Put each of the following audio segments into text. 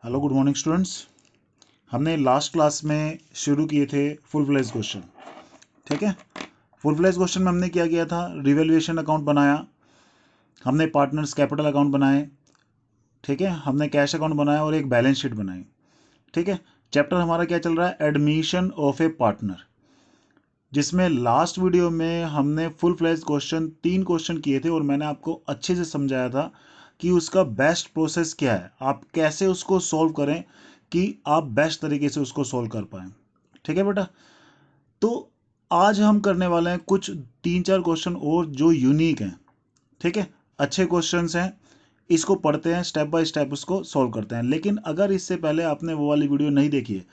Hello good morning students. हमने last class में शुरू किए थे फुल फ्लेज क्वेश्चन। ठीक है, फुल फ्लेज क्वेश्चन में हमने क्या किया था, रिवैल्यूएशन अकाउंट बनाया, हमने पार्टनर्स कैपिटल अकाउंट बनाए, ठीक है, हमने कैश अकाउंट बनाया और एक बैलेंस शीट बनाई। ठीक है, चैप्टर हमारा क्या चल रहा है, एडमिशन ऑफ ए पार्टनर, जिसमें लास्ट वीडियो में हमने फुल फ्लेज क्वेश्चन 3 क्वेश्चन किए थे और मैंने आपको अच्छे से समझाया था कि उसका बेस्ट प्रोसेस क्या है, आप कैसे उसको सॉल्व करें कि आप बेस्ट तरीके से उसको सॉल्व कर पाएं। ठीक है बेटा, तो आज हम करने वाले हैं कुछ 3-4 क्वेश्चन और जो यूनिक हैं। ठीक है, अच्छे क्वेश्चंस हैं, इसको पढ़ते हैं, स्टेप बाय स्टेप उसको सॉल्व करते हैं। लेकिन अगर इससे पहले आपने वो वाली वीडियो नहीं देखी है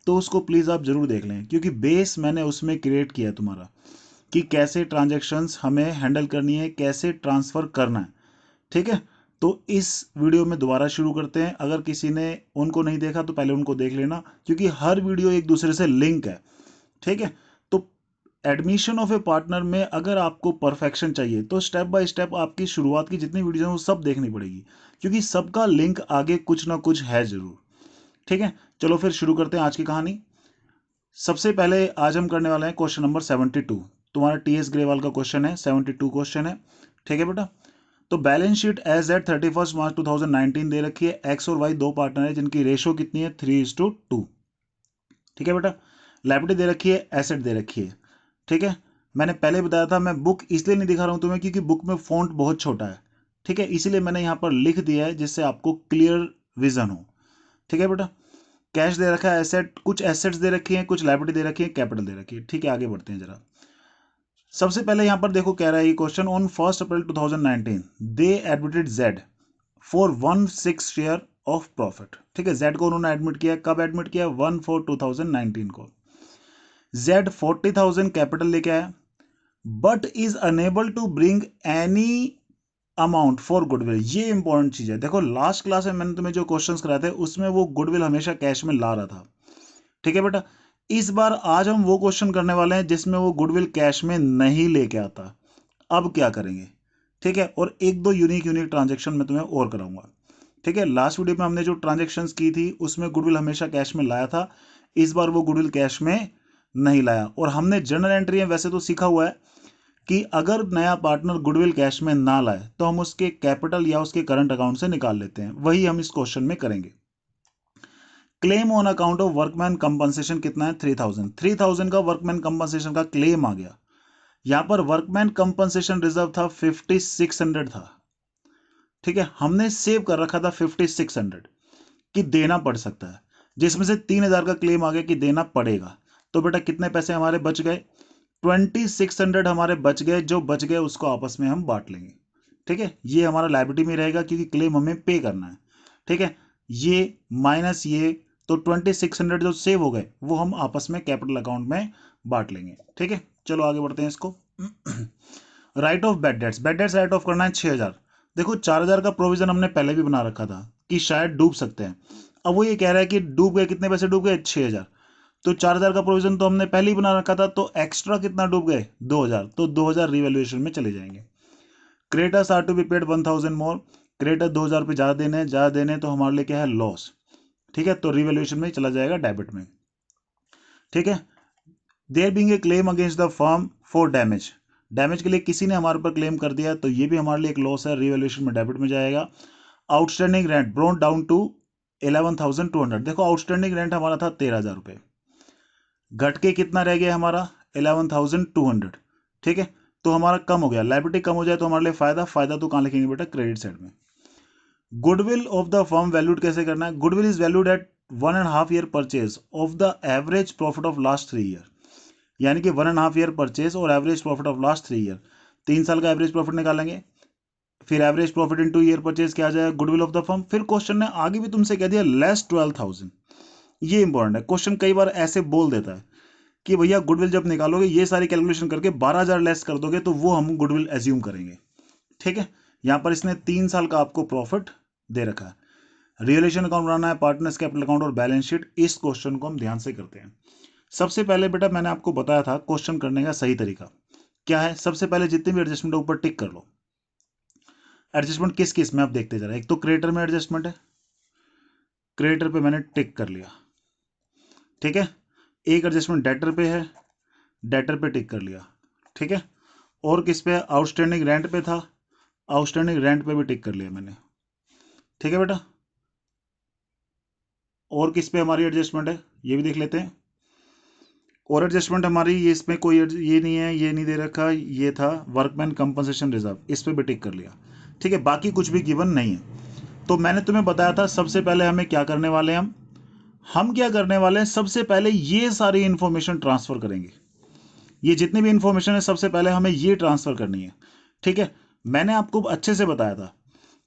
तो उसको प्लीज़ आप ज़रूर देख लें, क्योंकि बेस मैंने उसमें क्रिएट किया है तुम्हारा कि कैसे ट्रांजैक्शंस हमें हैंडल करनी है, कैसे ट्रांसफ़र करना है। ठीक है, तो इस वीडियो में दोबारा शुरू करते हैं। अगर किसी ने उनको नहीं देखा तो पहले उनको देख लेना, क्योंकि हर वीडियो एक दूसरे से लिंक है। ठीक है, तो एडमिशन ऑफ ए पार्टनर में अगर आपको परफेक्शन चाहिए तो स्टेप बाय स्टेप आपकी शुरुआत की जितनी वीडियो हैं वो सब देखनी पड़ेगी, क्योंकि सबका लिंक आगे कुछ ना कुछ है जरूर। ठीक है, चलो फिर शुरू करते हैं आज की कहानी। सबसे पहले आज हम करने वाले हैं क्वेश्चन नंबर 72। तुम्हारा टीएस ग्रेवाल का क्वेश्चन है, 72 क्वेश्चन है। ठीक है बेटा, तो बैलेंस शीट एज एट 31 मार्च 2019 दे रखी है। एक्स और वाई दो पार्टनर है जिनकी रेशो कितनी है, 3:2। ठीक है बेटा, लायबिलिटी दे रखी है, एसेट दे रखी है। ठीक है, मैंने पहले बताया था, मैं बुक इसलिए नहीं दिखा रहा हूं तुम्हें क्योंकि बुक में फॉन्ट बहुत छोटा है। ठीक है, इसीलिए मैंने यहां पर लिख दिया है जिससे आपको क्लियर विजन हो। ठीक है बेटा, कैश दे रखा है, एसेट, कुछ एसेट्स दे रखी हैं, कुछ लायबिलिटी दे रखी है, कैपिटल दे रखी है। ठीक है, आगे बढ़ते हैं जरा। सबसे पहले यहां पर देखो, कह रहा है ये question, on 1 April 2019 they admitted Z for 1/6 share of profit. ठीक है, जेड को उन्होंने एडमिट किया, कब एडमिट किया, 1/4/2019 को। जेड 40,000 कैपिटल लेके आया, but is unable to bring any amount for goodwill. ये इंपॉर्टेंट चीज है, देखो लास्ट क्लास में मैंने तुम्हें जो क्वेश्चंस कराए थे उसमें वो गुडविल हमेशा कैश में ला रहा था। ठीक है बेटा, इस बार आज हम वो क्वेश्चन करने वाले हैं जिसमें वो गुडविल कैश में नहीं लेके आता। अब क्या करेंगे, ठीक है, और एक दो यूनिक ट्रांजेक्शन मैं तुम्हें और कराऊंगा। ठीक है, लास्ट वीडियो में हमने जो ट्रांजेक्शन्स की थी उसमें गुडविल हमेशा कैश में लाया था, इस बार वो गुडविल कैश में नहीं लाया। और हमने जर्नल एंट्री में वैसे तो सीखा हुआ है कि अगर नया पार्टनर गुडविल कैश में ना लाए तो हम उसके कैपिटल या उसके करंट अकाउंट से निकाल लेते हैं, वही हम इस क्वेश्चन में करेंगे। Claim on account of workman compensation कितना है, 3,000। 3,000 का वर्कमैन कंपनसेशन का क्लेम आ गया। यहां पर वर्कमैन कंपनसेशन रिजर्व था 5,600 था। ठीक है, हमने सेव कर रखा था 5,600 कि देना पड़ सकता है, जिसमें से 3,000 का क्लेम आ गया कि देना पड़ेगा। तो बेटा कितने पैसे हमारे बच गए, 2,600 हमारे बच गए। जो बच गए उसको आपस में हम बांट लेंगे। ठीक है, ये हमारा लायबिलिटी में रहेगा क्योंकि क्लेम हमें पे करना है। ठीक है, ये माइनस ये, तो 2,600 जो सेव हो गए वो हम आपस में कैपिटल अकाउंट में बांट लेंगे। ठीक है, चलो आगे बढ़ते हैं इसको। Right of bad debts, bad debts right of करना है 6,000। देखो 4,000 का प्रोविजन हमने पहले भी बना रखा था कि शायद डूब सकते हैं। अब वो ये कह रहा है कि डूब गए, कितने पैसे डूब गए, 6,000। तो 4,000 का प्रोविजन तो हमने पहले ही बना रखा था, तो एक्स्ट्रा कितना डूब गए, 2,000। तो 2,000 रिवैल्यूएशन में चले जाएंगे। Creditors are to be paid 1,000 more, creditor 2,000 रुपये ज़्यादा देने, ज़्यादा देने तो हमारे लिए क्या है, लॉस। ठीक है, तो रिवैल्यूएशन में चला जाएगा डेबिट में। ठीक है, there being a claim against the firm for damage, damage के लिए किसी ने हमारे ऊपर क्लेम कर दिया तो ये भी हमारे लिए एक लॉस है, रिवैल्यूएशन में डेबिट में जाएगा। Outstanding rent brown down to 11,200। देखो आउटस्टैंडिंग रेंट हमारा था 13,000 रुपये, घट के कितना रह गया हमारा, 11,200। ठीक है, तो हमारा कम हो गया, लायबिलिटी कम हो जाए तो हमारे लिए फायदा, फायदा तो कहां लिखेंगे बेटा, क्रेडिट साइड में। Goodwill of the firm valued कैसे करना है, goodwill is valued at 1.5 year purchase of the average profit of last 3 year. यानी कि 1.5 ईयर परचेज और average profit of last 3 year, 3 साल का एवरेज प्रॉफिट निकालेंगे, फिर average profit in 2 year purchase क्या आ जाएगा, गुडविल ऑफ द फर्म। फिर क्वेश्चन ने आगे भी तुमसे कह दिया लेस 12,000। ये इंपॉर्टेंट है, क्वेश्चन कई बार ऐसे बोल देता है कि भैया गुडविल जब निकालोगे ये सारी कैलकुलेशन करके 12,000 लेस कर दोगे तो वो हम गुडविल एज्यूम करेंगे। ठीक है, यहां पर इसने 3 साल का आपको प्रॉफिट दे रखा है। रियलेशन अकाउंट बनाना है, पार्टनर्स कैपिटल अकाउंट और बैलेंस शीट। इस क्वेश्चन को हम ध्यान से करते हैं। सबसे पहले बेटा मैंने आपको बताया था क्वेश्चन करने का सही तरीका क्या है। सबसे पहले जितने भी एडजस्टमेंट ऊपर टिक कर लो। एडजस्टमेंट किस किस में आप देखते जा रहे हैं, एक तो क्रेडिटर में एडजस्टमेंट है, क्रेडिटर पे मैंने टिक कर लिया, ठीक है। एक एडजस्टमेंट डेटर पे है, डेटर पे टिक कर लिया, ठीक है। और किस पे? आउटस्टैंडिंग रेंट पे था, आउटस्टैंडिंग रेंट पे भी टिक कर लिया मैंने, ठीक है बेटा। और किस पे हमारी एडजस्टमेंट है ये भी देख लेते हैं। और एडजस्टमेंट हमारी ये, इसमें कोई ये नहीं है, ये नहीं दे रखा, ये था वर्कमैन कंपनसेशन रिजर्व, इस पे भी टिक कर लिया, ठीक है। बाकी कुछ भी गिवन नहीं है। तो मैंने तुम्हें बताया था सबसे पहले हमें क्या करने वाले हैं, हम क्या करने वाले हैं, सबसे पहले ये सारी इंफॉर्मेशन ट्रांसफर करेंगे। ये जितनी भी इंफॉर्मेशन है सबसे पहले हमें ये ट्रांसफर करनी है, ठीक है। मैंने आपको अच्छे से बताया था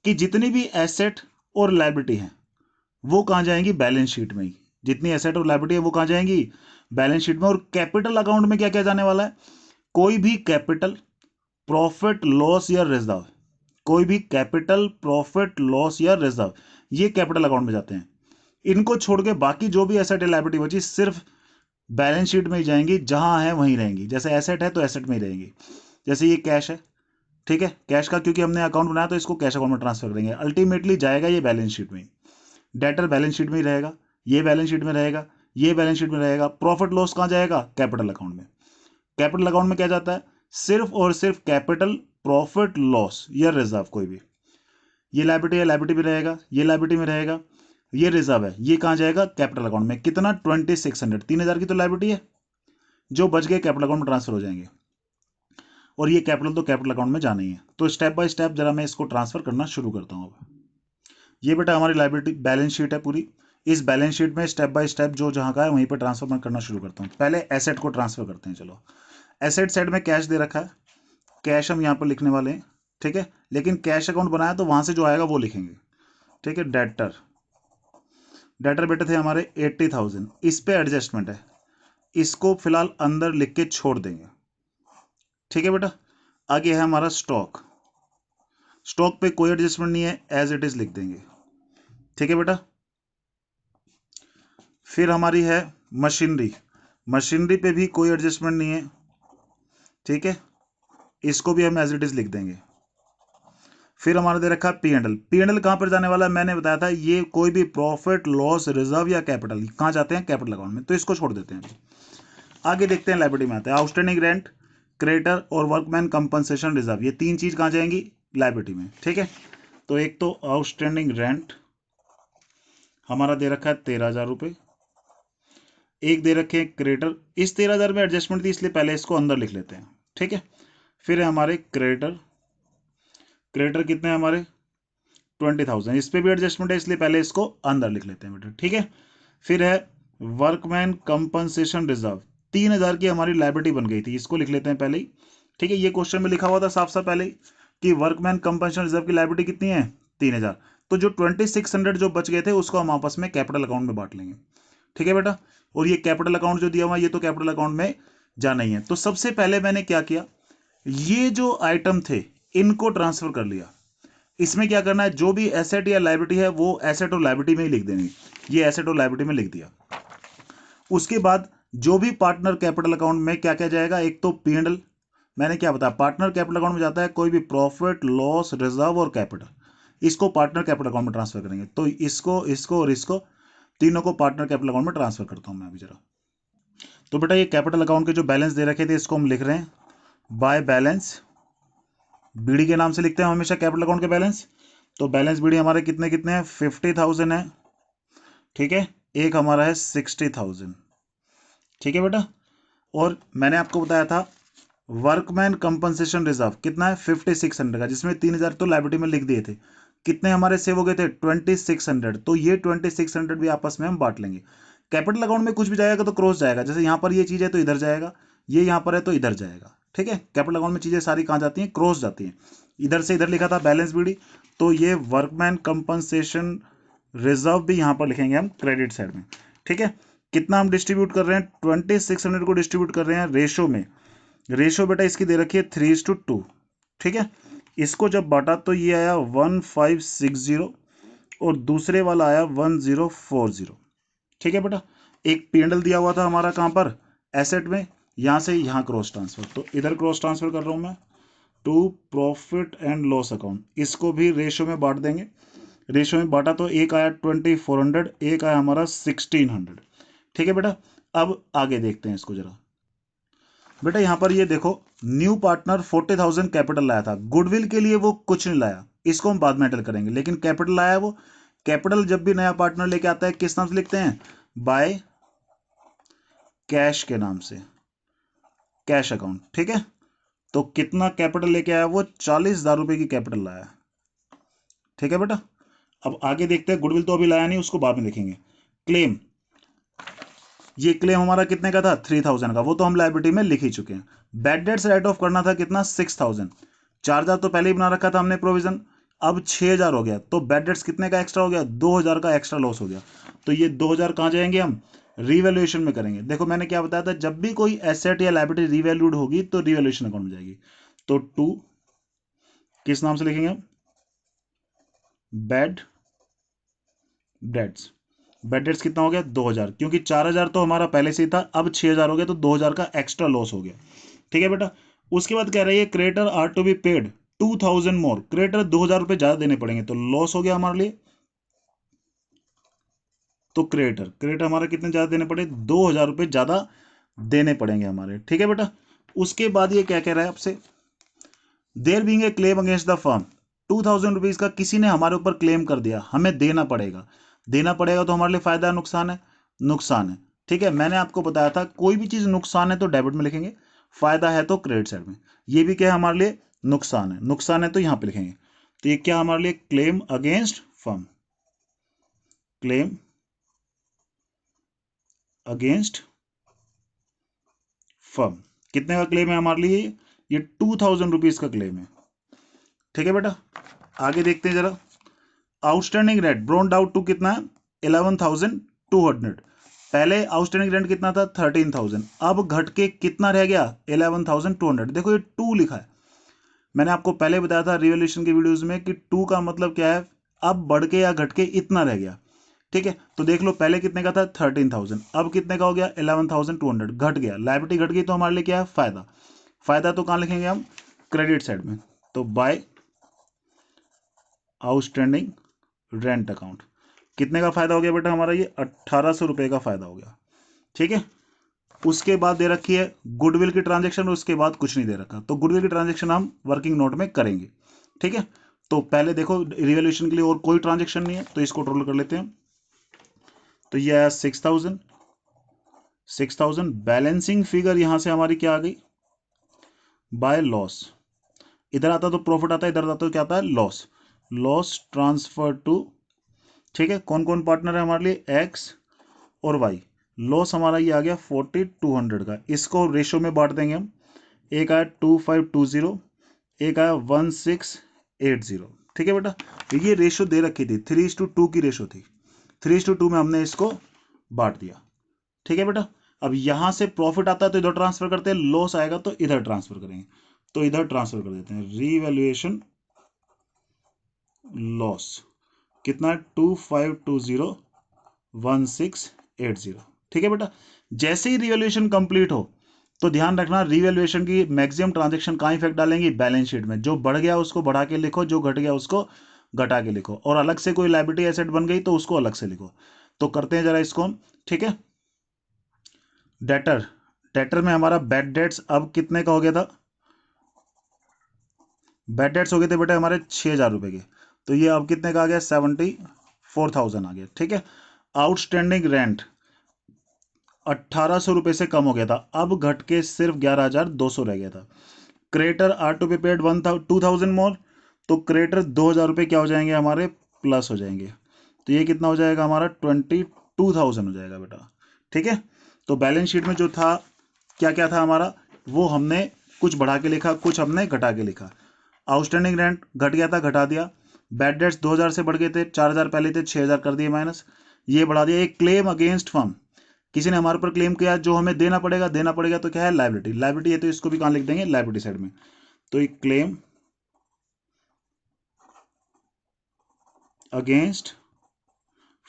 कि जितनी भी एसेट और लायबिलिटी है वो कहां जाएंगी? बैलेंस शीट में ही। जितनी एसेट और लायबिलिटी है वो कहां जाएंगी? बैलेंस शीट में। और कैपिटल अकाउंट में क्या क्या जाने वाला है? कोई भी कैपिटल, प्रॉफिट, लॉस या रिजर्व, कोई भी कैपिटल, प्रॉफिट, लॉस या रिजर्व, ये कैपिटल अकाउंट में जाते हैं। इनको छोड़ के बाकी जो भी एसेट या लायबिलिटी बची सिर्फ बैलेंस शीट में ही जाएंगी, जहां है वहीं रहेंगी। जैसे एसेट है तो एसेट में ही रहेंगी। जैसे ये कैश है, ठीक है, कैश का क्योंकि हमने अकाउंट बनाया तो इसको कैश अकाउंट में ट्रांसफर करेंगे, अल्टीमेटली जाएगा ये बैलेंस शीट में ही। डेटर बैलेंस शीट में ही रहेगा, ये बैलेंस शीट में रहेगा, ये बैलेंस शीट में रहेगा। प्रॉफिट लॉस कहां जाएगा? कैपिटल अकाउंट में। कैपिटल अकाउंट में क्या जाता है? सिर्फ और सिर्फ कैपिटल, प्रॉफिट, लॉस या रिजर्व, कोई भी। ये लायबिलिटी है, लायबिलिटी में रहेगा, ये लायबिलिटी में रहेगा, ये रिजर्व है, ये कहां जाएगा? कैपिटल अकाउंट में। कितना? 2600, 3000 की तो लायबिलिटी है, जो बच गए कैपिटल अकाउंट में ट्रांसफर हो जाएंगे। और ये कैपिटल तो कैपिटल अकाउंट में जाना ही है। तो स्टेप बाय स्टेप जरा मैं इसको ट्रांसफर करना शुरू करता हूं। अब ये बेटा हमारी लायबिलिटी बैलेंस शीट है पूरी। इस बैलेंस शीट में स्टेप बाय स्टेप जो जहां का है वहीं पर ट्रांसफर मैं करना शुरू करता हूं। पहले एसेट को ट्रांसफर करते हैं। चलो, एसेट साइड में कैश दे रखा है, कैश हम यहां पर लिखने वाले हैं, ठीक है। लेकिन कैश अकाउंट बनाया तो वहां से जो आएगा वो लिखेंगे, ठीक है। डेटर, डेटर बेटे थे हमारे 80,000, इस पे एडजस्टमेंट है, इसको फिलहाल अंदर लिख के छोड़ देंगे, ठीक है बेटा। आगे है हमारा स्टॉक, स्टॉक पे कोई एडजस्टमेंट नहीं है, एज इट इज लिख देंगे, ठीक है बेटा। फिर हमारी है मशीनरी, मशीनरी पे भी कोई एडजस्टमेंट नहीं है, ठीक है, इसको भी हम एज इट इज लिख देंगे। फिर हमारा दे रखा है P and L, P and L कहां पर जाने वाला है? मैंने बताया था ये कोई भी प्रॉफिट, लॉस, रिजर्व या कैपिटल कहां जाते हैं? कैपिटल अकाउंट में, तो इसको छोड़ देते हैं। आगे देखते हैं लायबिलिटी में आते हैं। आउटस्टैंडिंग रेंट, क्रेडिटर और वर्कमैन कंपनसेशन रिजर्व, ये तीन चीज कहां जाएंगी? लायबिलिटी में, ठीक है। तो एक तो आउटस्टैंडिंग रेंट हमारा दे रखा है 13,000 रुपये, एक दे रखे हैं क्रेडिटर, इस 13,000 में एडजस्टमेंट थी इसलिए पहले इसको अंदर लिख लेते हैं, ठीक है। फिर है हमारे क्रेडिटर, क्रेडिटर कितने हैं हमारे? 20,000, इस पे भी एडजस्टमेंट है इसलिए पहले इसको अंदर लिख लेते हैं बेटा, ठीक है। फिर है वर्कमैन कंपनसेशन रिजर्व, 3,000 की हमारी लायबिलिटी बन गई थी, इसको लिख लेते हैं पहले ही, ठीक है। ये क्वेश्चन में लिखा हुआ था साफ साफ पहले ही कि वर्कमैन कंपनसेशन रिजर्व की लायबिलिटी कितनी है? 3,000। तो जो 2600 जो बच गए थे उसको हम आपस में कैपिटल अकाउंट में बांट लेंगे, ठीक है बेटा। और ये कैपिटल अकाउंट जो दिया हुआ ये तो कैपिटल अकाउंट में जाना ही है। तो सबसे पहले मैंने क्या किया, ये जो आइटम थे इनको ट्रांसफर कर लिया। इसमें क्या करना है, जो भी एसेट या लायबिलिटी है वो एसेट और लायबिलिटी में ही लिख देनी, ये एसेट और लायबिलिटी में लिख दिया। उसके बाद जो भी पार्टनर कैपिटल अकाउंट में क्या क्या जाएगा, एक तो पी&एल, मैंने क्या बताया, पार्टनर कैपिटल अकाउंट में जाता है कोई भी प्रॉफिट, लॉस, रिजर्व और कैपिटल, इसको पार्टनर कैपिटल अकाउंट में ट्रांसफर करेंगे। तो इसको, इसको और इसको, तीनों को पार्टनर कैपिटल अकाउंट में ट्रांसफर करता हूं मैं अभी जरा। तो बेटा ये कैपिटल अकाउंट के जो बैलेंस दे रखे थे इसको हम लिख रहे हैं बाय बैलेंस, बीडी के नाम से लिखते हैं हमेशा कैपिटल अकाउंट के बैलेंस। तो बैलेंस बीडी हमारे कितने कितने हैं? 50,000 है, ठीक है। एक हमारा है 60,000, ठीक है बेटा। और मैंने आपको बताया था वर्कमैन कंपनसेशन रिजर्व कितना है? 5600 का, जिसमें 3,000 तो लायबिलिटी में लिख दिए थे। कितने हमारे सेव हो गए थे? 2600। तो ये 2600 भी आपस में हम बांट लेंगे। कैपिटल अकाउंट में कुछ भी जाएगा तो क्रॉस जाएगा, जैसे यहां पर ये चीज है तो इधर जाएगा, ये यहां पर है तो इधर जाएगा, ठीक है। कैपिटल अकाउंट में चीजें सारी कहां जाती हैं? क्रॉस जाती हैं। इधर से इधर लिखा था बैलेंस बीडी, तो ये वर्कमैन कंपनसेशन रिजर्व भी यहां पर लिखेंगे हम क्रेडिट साइड में, ठीक है। कितना हम डिस्ट्रीब्यूट कर रहे हैं? 2600 को डिस्ट्रीब्यूट कर रहे हैं रेशो में। रेशो बेटा इसकी दे रखी है 3:2, ठीक है। इसको जब बांटा तो ये आया 1560 और दूसरे वाला आया 1040, ठीक है बेटा। एक पी&एल दिया हुआ था हमारा कहां पर? एसेट में, यहां से यहां क्रॉस ट्रांसफर, तो इधर क्रॉस ट्रांसफर कर रहा हूं मैं to profit and loss account, इसको भी रेशो में बांट देंगे। रेशियो में बांटा तो एक आया 2400, एक आया हमारा 1600। ठीक है बेटा, अब आगे देखते हैं इसको जरा। बेटा यहां पर ये देखो, न्यू पार्टनर 40,000 कैपिटल लाया था, गुडविल के लिए वो कुछ नहीं लाया, इसको हम बाद में हैंडल करेंगे, लेकिन कैपिटल लाया वो। कैपिटल जब भी नया पार्टनर लेके आता है किस नाम से लिखते हैं? बाय कैश के नाम से, कैश अकाउंट। ठीक है, तो कितना कैपिटल लेके आया वो? 40,000 रुपए की कैपिटल लाया। ठीक है बेटा, अब आगे देखते हैं। गुडविल तो अभी लाया नहीं, उसको बाद में देखेंगे। क्लेम, ये क्लेम हमारा कितने का था? 3,000 का, वो तो हम लाइबिलिटी में लिख ही चुके हैं। बैड डेट्स राइट ऑफ करना था कितना? 6,000। 4,000 तो पहले ही बना रखा था हमने प्रोविजन, अब 6,000 हो गया, तो बैड डेट्स कितने का एक्स्ट्रा हो गया? 2,000 का एक्स्ट्रा लॉस हो गया। तो ये 2,000 कहाँ जाएंगे? हम रीवैल्यूएशन में करेंगे। देखो मैंने क्या बताया था, जब भी कोई एसेट या लाइबिलिटी रीवैल्यूड होगी तो रीवैल्यूएशन अकाउंट में जाएगी। तो 2 किस नाम से लिखेंगे हम? Bad debts. बैड डेट्स कितना हो गया? 2,000, क्योंकि 4,000 तो हमारा पहले से ही था, अब 6,000 हो गया, तो 2,000 का एक्स्ट्रा लॉस हो गया। ठीक है बेटा, उसके बाद कह रही है creditor are to be paid 2,000 more, creditor 2,000 रुपए ज्यादा देने पड़ेंगे, तो लॉस हो गया हमारे लिए। तो क्रेडिटर हमारा कितने ज्यादा देने पड़े? 2,000 रुपए ज्यादा देने पड़ेंगे हमारे। ठीक है बेटा, उसके बाद ये क्या कह रहा है आपसे? There being a claim against the firm, 2,000 rupees का किसी ने हमारे ऊपर क्लेम कर दिया, हमें देना पड़ेगा। देना पड़ेगा तो हमारे लिए फायदा है नुकसान है? नुकसान है। ठीक है, मैंने आपको बताया था कोई भी चीज नुकसान है तो डेबिट में लिखेंगे, फायदा है तो क्रेडिट साइड में। ये भी क्या है हमारे लिए? नुकसान है। नुकसान है तो यहां पे लिखेंगे। तो ये क्या हमारे लिए? Claim against firm, claim against firm. कितने का क्लेम है हमारे लिए? ये 2,000 रुपीज का क्लेम है। ठीक है बेटा, आगे देखते हैं जरा। Outstanding rent brown out to कितना है? 11,200। पहले आउटस्टैंडिंग रेंट कितना था? 13,000। अब घट के कितना रह गया? 11,200। देखो ये 2 लिखा है, मैंने आपको पहले बताया था रिवॉल्यूशन की वीडियोस में कि 2 का मतलब क्या है? अब बढ़ के या घट के इतना रह गया। ठीक है, तो देख लो पहले कितने का था? 13,000, अब कितने का हो गया? 11,200, घट गया। लायबिलिटी घट गई तो हमारे लिए क्या है? फायदा। फायदा तो कहां लिखेंगे हम? क्रेडिट साइड में। तो बाय आउटस्टैंडिंग रेंट अकाउंट। कितने का फायदा हो गया बेटा हमारा? ये 1,800 रुपए का फायदा हो गया। ठीक है, उसके बाद दे रखी है गुडविल की ट्रांजेक्शन, उसके बाद कुछ नहीं दे रखा, तो गुडविल की ट्रांजेक्शन हम वर्किंग नोट में करेंगे। ठीक है, तो पहले देखो रिवैल्यूएशन के लिए और कोई ट्रांजेक्शन नहीं है, तो इसको टोटल कर लेते हैं। तो ये आया 6,000। बैलेंसिंग फिगर यहां से हमारी क्या आ गई? By loss. इधर आता तो प्रॉफिट आता है, इधर आता तो क्या आता है? लॉस। लॉस ट्रांसफर टू, ठीक है, कौन कौन पार्टनर है हमारे लिए? एक्स और वाई। लॉस हमारा ये आ गया 4,200 का, इसको रेशियो में बांट देंगे हम। एक आया 2,520, एक आया 1,680। ठीक है बेटा, तो ये रेशियो दे रखी थी, 3:2 की रेशियो थी, 3:2 में हमने इसको बांट दिया। ठीक है बेटा, अब यहां से प्रॉफिट आता है तो इधर ट्रांसफर करते हैं, लॉस आएगा तो इधर ट्रांसफर करेंगे, तो इधर ट्रांसफर कर देते हैं। रीवैल्यूएशन लॉस कितना है? 2,520,1,680। ठीक है बेटा, जैसे ही रिवैल्यूएशन कंप्लीट हो तो ध्यान रखना रिवैल्यूएशन की मैक्सिमम ट्रांजैक्शन कहां इफेक्ट डालेंगी? बैलेंस शीट में। जो बढ़ गया उसको बढ़ा के लिखो, जो घट गया उसको घटा के लिखो, और अलग से कोई लायबिलिटी एसेट बन गई तो उसको अलग से लिखो। तो करते हैं जरा इसको हम। ठीक है, डेटर, डेटर में हमारा बैड डेट्स अब कितने का हो गया था? बैड डेट्स हो गए थे बेटा हमारे 6,000 रुपए के, तो ये अब कितने का आ गया? 74,000 आ गया। ठीक है, आउटस्टैंडिंग रेंट 1,800 रुपए से कम हो गया था, अब घट के सिर्फ 11,200 रह गया था। Creditor are to be paid 2,000 more, तो क्रेडिटर 2,000 रुपए क्या हो जाएंगे हमारे? प्लस हो जाएंगे। तो ये कितना हो जाएगा हमारा? 22,000 हो जाएगा बेटा। ठीक है, तो बैलेंस शीट में जो था क्या क्या था हमारा, वो हमने कुछ बढ़ा के लिखा, कुछ हमने घटा के लिखा। आउटस्टैंडिंग रेंट घट गया था, घटा दिया। बैड डेट्स 2,000 से बढ़ गए थे, 4,000 पहले थे, 6,000 कर दिए माइनस, ये बढ़ा दिया। एक क्लेम अगेंस्ट फर्म, किसी ने हमारे ऊपर क्लेम किया, जो हमें देना पड़ेगा। देना पड़ेगा तो क्या है? लायबिलिटी। लायबिलिटी है तो इसको भी कहां लिख देंगे? लायबिलिटी साइड में। तो एक क्लेम अगेंस्ट